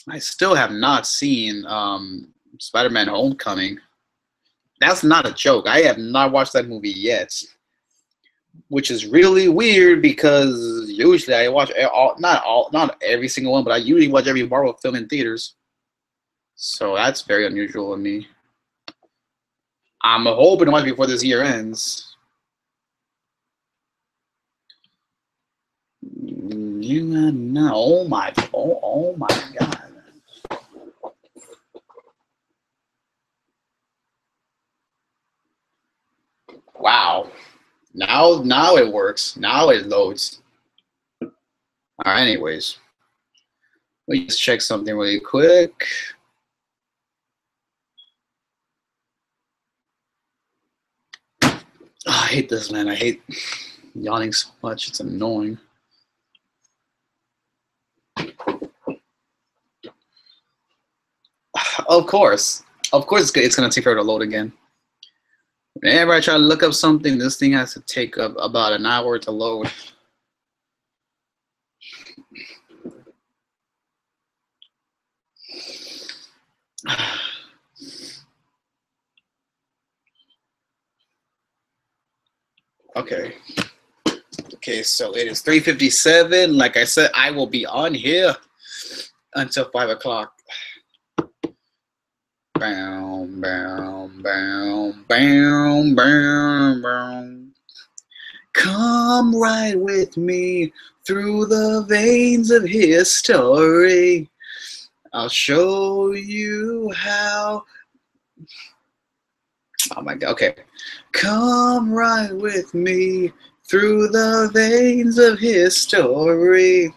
I still have not seen Spider-Man Homecoming. That's not a joke. I have not watched that movie yet, which is really weird because usually I watch not every single one, but I usually watch every Marvel film in theaters. So that's very unusual in me. I'm hoping to watch it before this year ends. No, oh my God. Wow. Now it works. Now it loads. All right, anyways. Let me just check something really quick. Oh, I hate this, man. I hate yawning so much. It's annoying. Of course. Of course it's going to take forever to load again. Whenever I try to look up something, this thing has to take up about an hour to load. Okay. Okay, so it is 3:57. Like I said, I will be on here until 5 o'clock. Bam, bam, bam, bam, bam, bam. Come right with me through the veins of history. I'll show you how. Oh my God. Okay. Come right with me through the veins of history.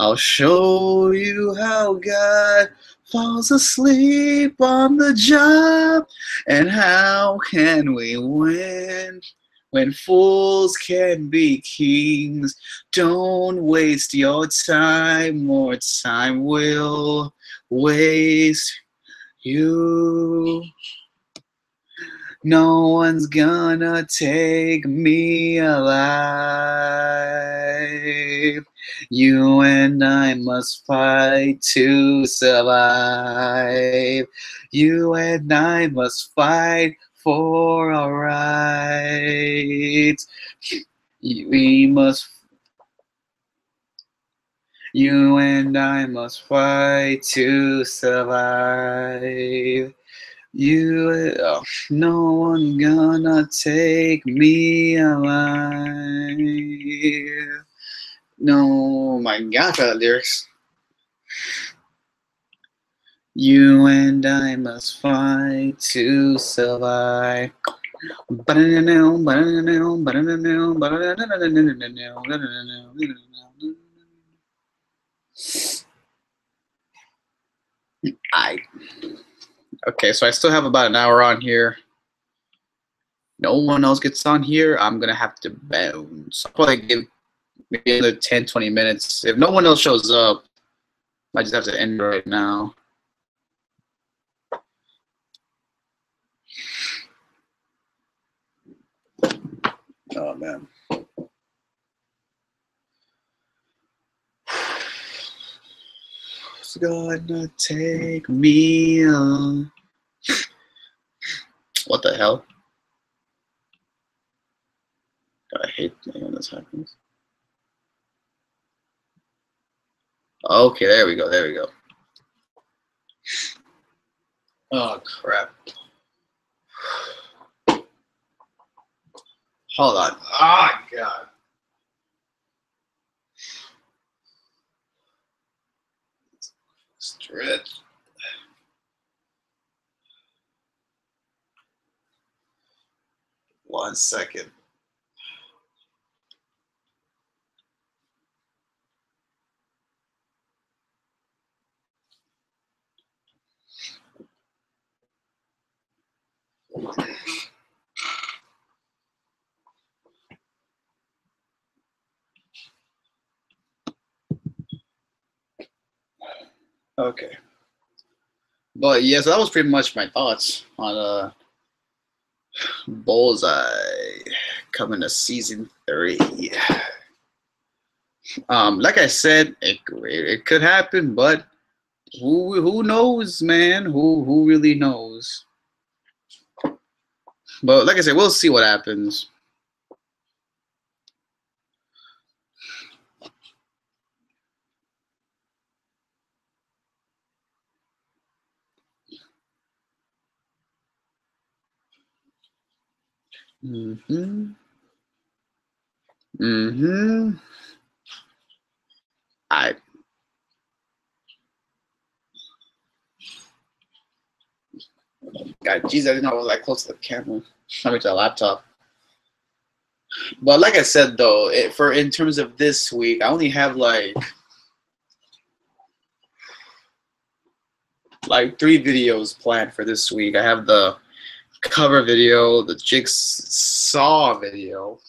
I'll show you how God falls asleep on the job, and how can we win when fools can be kings. Don't waste your time, or time will waste you. No one's gonna take me alive. You and I must fight to survive. You and I must fight for our rights. We must. You and I must fight to survive. No one gonna take me alive. No, my God, the lyrics. You and I must fight to survive. Okay, so I still have about an hour on here. No one else gets on here, I'm gonna have to bounce. I'll probably give maybe another 10-20 minutes. If no one else shows up, I just have to end right now. Oh man. It's gonna take me on. What the hell? I hate when this happens. Okay, there we go. There we go. Oh crap. Hold on. Oh God. Stretch. One second. Okay. But yeah, so that was pretty much my thoughts on Bullseye coming to season 3. Like I said, it could happen, but who knows, man? Who really knows? But like I said, we'll see what happens. Mm-hmm. Mm-hmm. God, jeez, I didn't know I was like close to the camera. I mean, to the laptop. But like I said, though, in terms of this week, I only have like 3 videos planned for this week. I have the cover video, the Jigsaw video,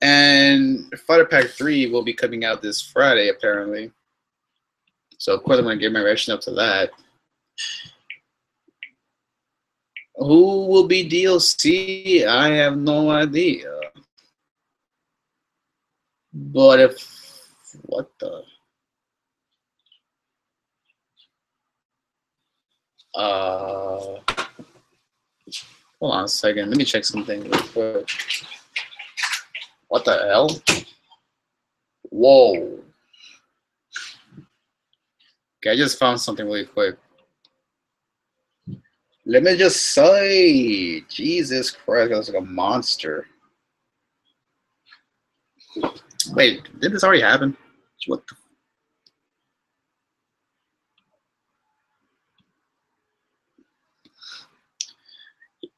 and Fighter Pack 3 will be coming out this Friday, apparently. So, of course, I'm going to give my reaction up to that. Who will be DLC? I have no idea. But if... What the... Hold on a second. Let me check something real quick. What the hell? Whoa. Okay, I just found something really quick. Let me just say, Jesus Christ, that looks like a monster. Wait, did this already happen? What the?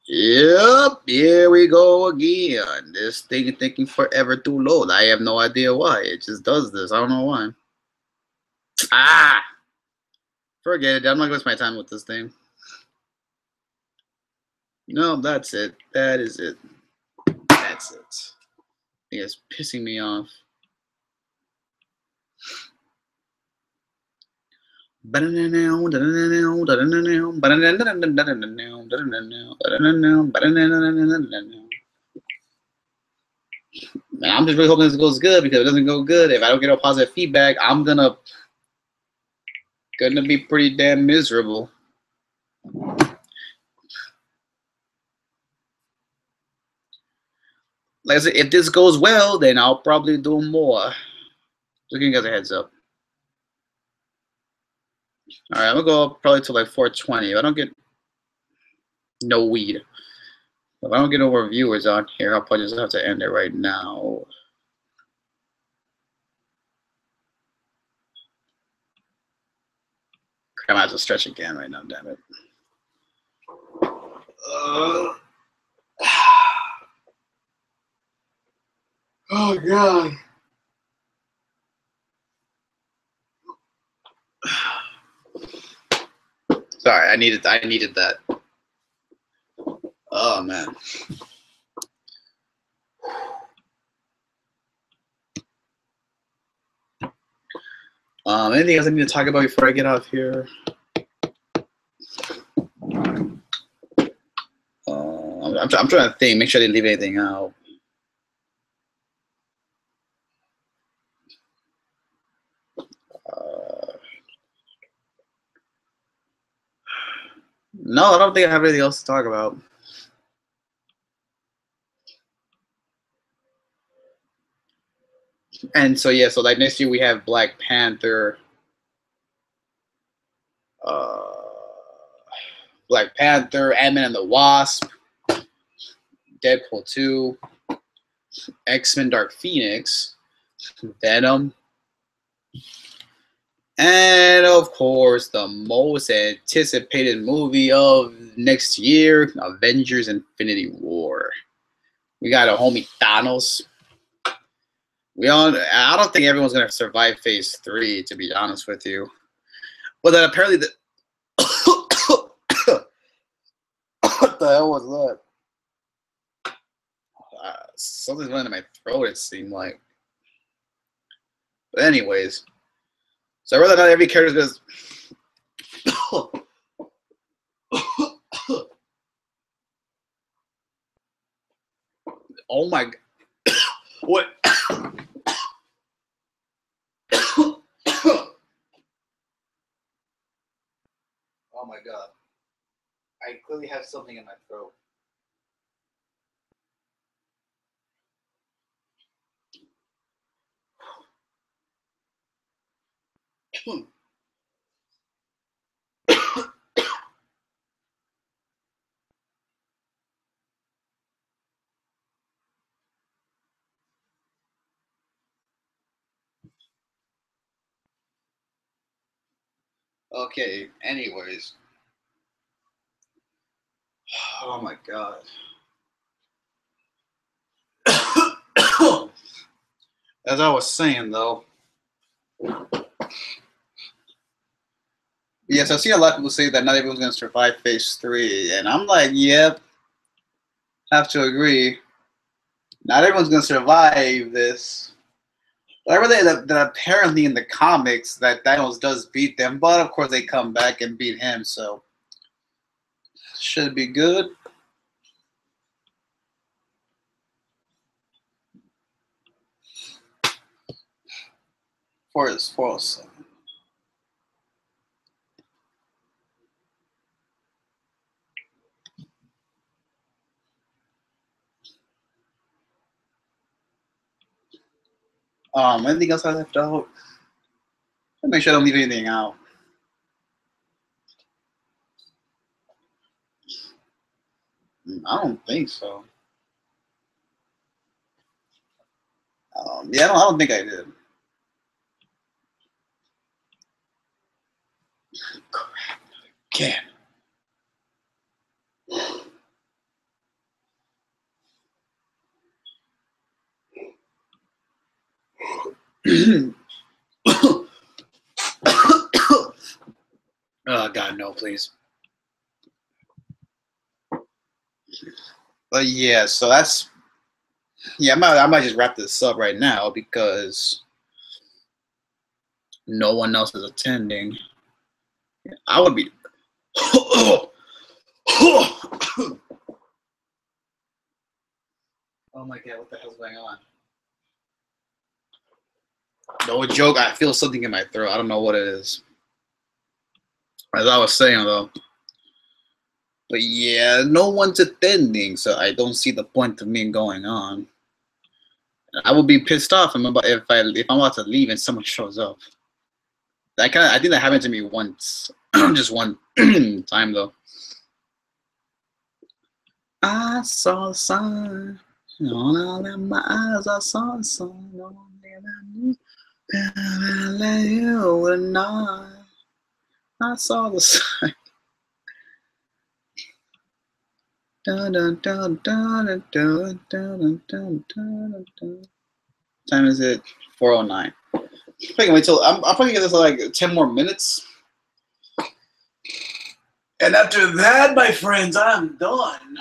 Yep, here we go again. This thing is taking forever to load. I have no idea why. It just does this. I don't know why. Ah! Forget it. I'm not going to waste my time with this thing. No, that's it. That is it. That's it. It's pissing me off. I'm just really hoping this goes good, because if it doesn't go good, if I don't get no positive feedback, I'm gonna be pretty damn miserable. Like I said, if this goes well, then I'll probably do more. Just giving you guys a heads up. All right, I'm gonna go probably to like 420. If I don't get no weed, if I don't get no more viewers on here, I'll probably just have to end it right now. I might have to stretch again right now, damn it. Oh God. Sorry, I needed that. Oh man. Anything else I need to talk about before I get off here? I'm trying to think. Make sure I didn't leave anything out. No, I don't think I have anything else to talk about. And so yeah, so like next year we have Black Panther, Ant-Man and the Wasp, Deadpool 2, X-Men Dark Phoenix, Venom, and of course the most anticipated movie of next year, Avengers Infinity War. We got a homie Thanos. I don't think everyone's gonna survive Phase 3, to be honest with you. But then apparently what the hell was that? Something's went in my throat, it seemed like. But anyways, so rather not every character is oh my God. What? Oh my God. I clearly have something in my throat. Okay, anyways. Oh my god. As I was saying though, yes, I see a lot of people say that not everyone's gonna survive phase 3, and I'm like, yep, have to agree. Not everyone's gonna survive this. I read that apparently in the comics that Thanos does beat them, but of course they come back and beat him, so should be good. For his 407. Anything else I left out? I'll make sure I don't leave anything out. I don't think so. Yeah, I don't think I did. Crap. Again. Oh God, no, please. But yeah, so that's I might just wrap this up right now because no one else is attending. I would be. Oh my God, what the hell's going on? No joke, I feel something in my throat. I don't know what it is. As I was saying though. But yeah, no one's attending, so I don't see the point of me going on. I would be pissed off if I'm about to leave and someone shows up. I think that happened to me once, just one time though. I saw the sun. All in my eyes, I saw the sun. Only I knew I let you would not. I saw the sun. Dun, dun, dun, dun, dun, dun, dun, dun, dun. Time is it? 4:09. I'm probably get this like 10 more minutes. And after that, my friends, I'm done.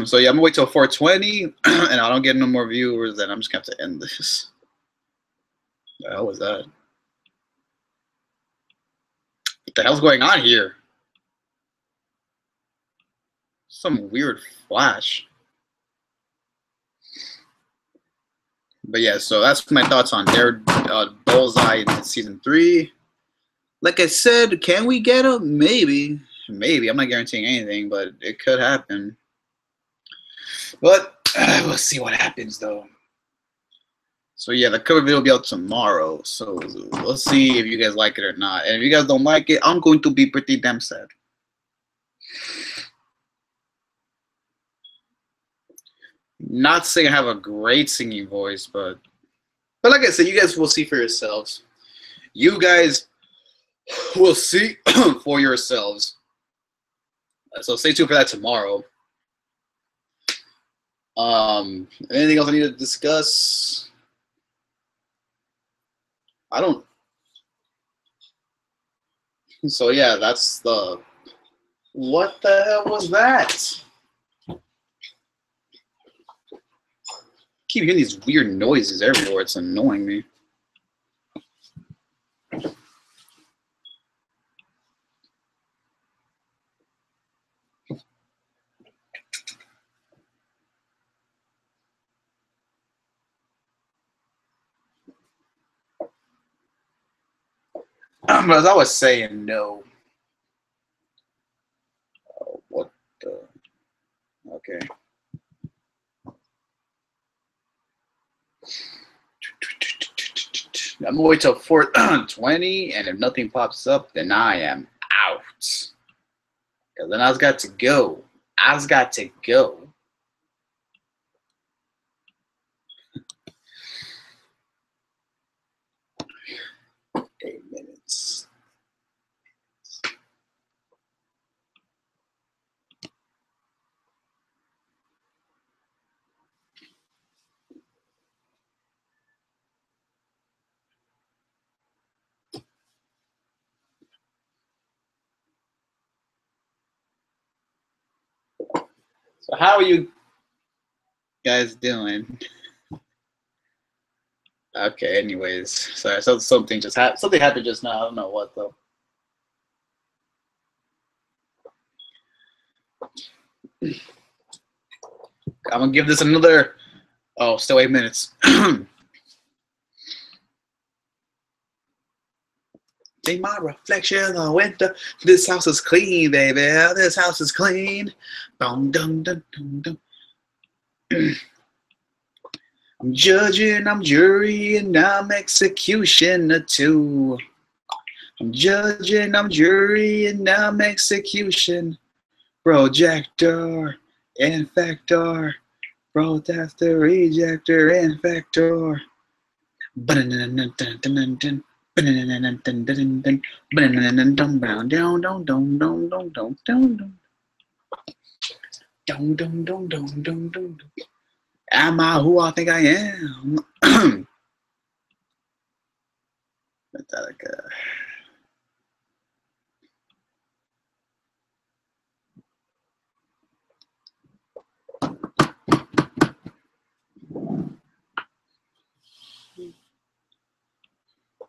So yeah, I'm gonna wait till 4:20, and I don't get no more viewers. Then I'm just gonna have to end this. What the hell was that? What the hell's going on here? Some weird flash. But yeah, so that's my thoughts on Bullseye in season 3. Like I said, can we get him? Maybe. Maybe. I'm not guaranteeing anything, but it could happen. But we'll see what happens, though. So yeah, the cover video will be out tomorrow. So we'll see if you guys like it or not. And if you guys don't like it, I'm going to be pretty damn sad. Not saying I have a great singing voice, but like I said, you guys will see for yourselves. You guys will see for yourselves. So stay tuned for that tomorrow. Anything else I need to discuss? I don't. So yeah, that's the. What the hell was that? Keep hearing these weird noises everywhere. It's annoying me. as I was saying, no. Oh, what the? Okay. I'm gonna wait till 4:20, and if nothing pops up, then I am out. Cause then I've got to go. I've got to go. 8 minutes. So how are you guys doing? Okay. Anyways, sorry. So something just happened. Something happened just now. I don't know what though. I'm gonna give this another. Oh, still 8 minutes. See my reflection in the winter. This house is clean, baby. This house is clean. Dum dum dum dum dum. I'm judging, I'm jury, and I'm executioner too. I'm judging, I'm jury, and I'm execution. Projector, infector, protester, ejector, infector. Am I who I think I am? Metallica.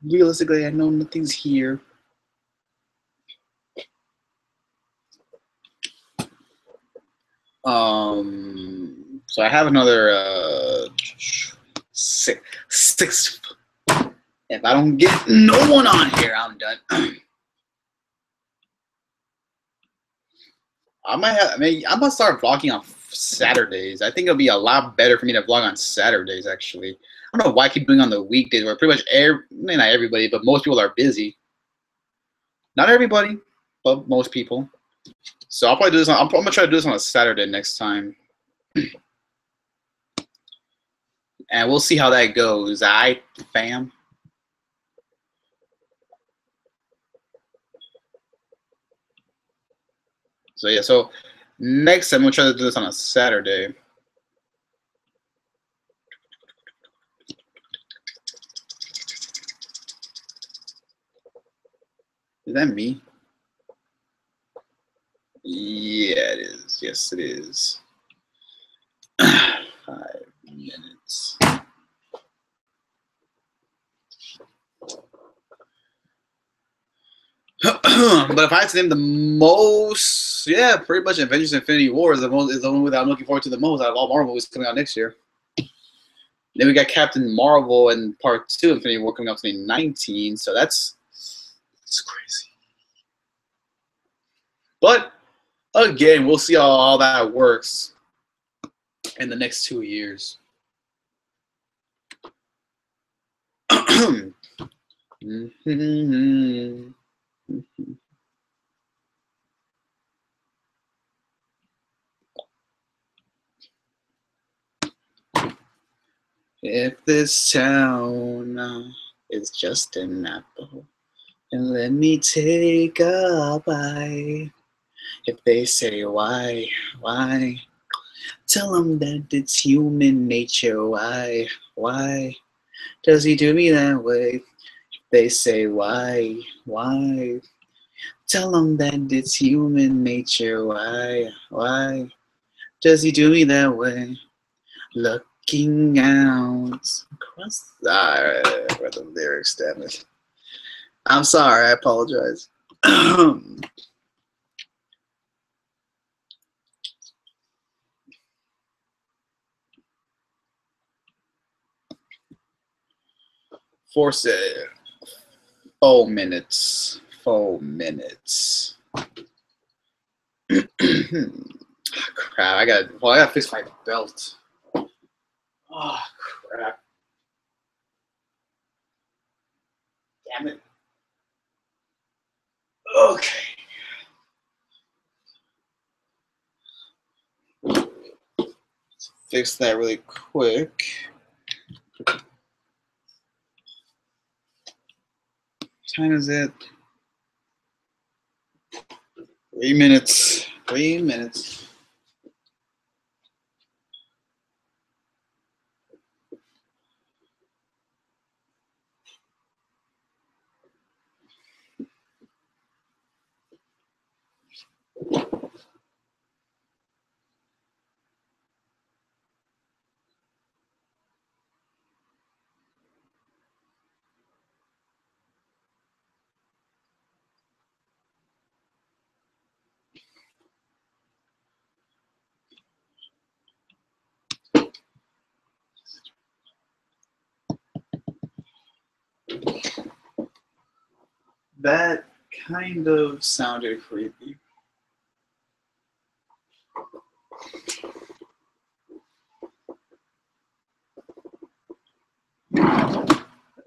Realistically, I know nothing's here. So I have another six. If I don't get no one on here, I'm done. I'm gonna start vlogging on Saturdays. I think it'll be a lot better for me to vlog on Saturdays. Actually, I don't know why I keep doing on the weekdays where pretty much not everybody, but most people are busy. Not everybody, but most people. So I'll probably do this. I'm gonna try to do this on a Saturday next time. And we'll see how that goes. Alright, fam. So yeah, so next time we'll try to do this on a Saturday. Is that me? Yeah, it is. Yes, it is. 5 minutes. But if I had to name the most, yeah, pretty much Avengers Infinity War is the one that I'm looking forward to the most out of all Marvel movies coming out next year. Then we got Captain Marvel and Part 2 Infinity War coming out 2019, so that's crazy. But again, we'll see how all that works in the next 2 years. If this town is just an apple, and let me take a bite. If they say why, tell them that it's human nature. Why does he do me that way? If they say why, tell them that it's human nature. Why does he do me that way? Looking out across. Alright, I read the lyrics, damn it. I'm sorry, I apologize. Force it. 4 minutes. 4 minutes. Crap! I gotta fix my belt. Oh crap! Damn it. Okay. Let's fix that really quick. What time is it? 3 minutes. 3 minutes. That kind of sounded creepy.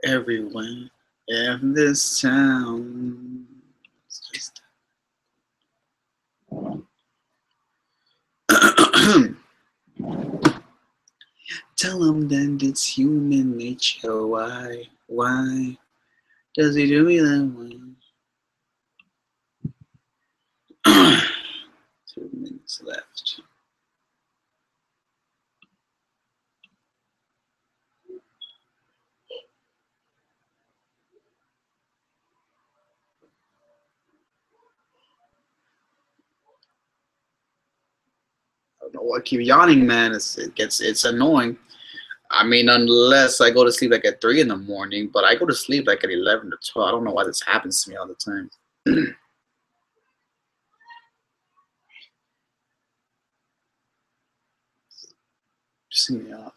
Everyone in this town. It's just tell them that it's human nature. Why does he do me that way? 2 minutes left. I don't know why I keep yawning, man. It's annoying. I mean, unless I go to sleep like at 3 in the morning, but I go to sleep like at 11 to 12. I don't know why this happens to me all the time. Pissing me off.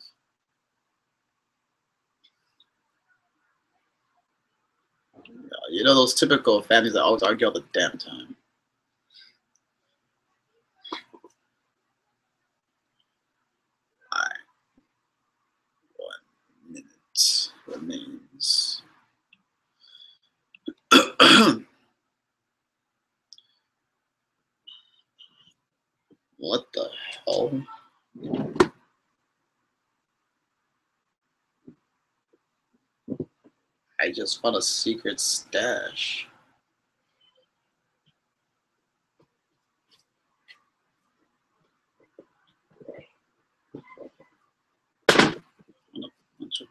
You know those typical families that always argue all the damn time. 1 minute remains. What the hell? I just found a secret stash. A bunch of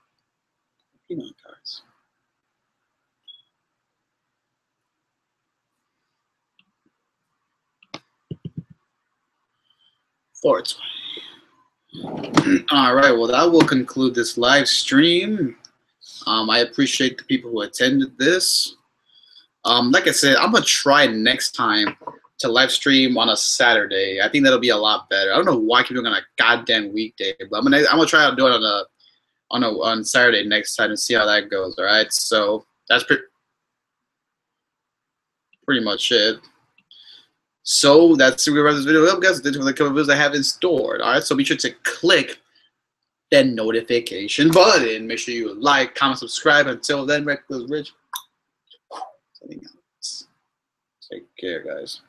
Pokemon cards. Forts. All right. Well, that will conclude this live stream. I appreciate the people who attended this. Like I said, I'm gonna try next time to live stream on a Saturday. I think that'll be a lot better. I don't know why I keep doing it on a goddamn weekday, but I'm gonna try to do it on Saturday next time and see how that goes. All right. So that's pretty much it. So that's where we wrap this video up, guys. Thanks for the couple of videos I have in store. All right. So be sure to click that notification button. Make sure you like, comment, subscribe. Until then, REKLEZ Rich. Take care, guys.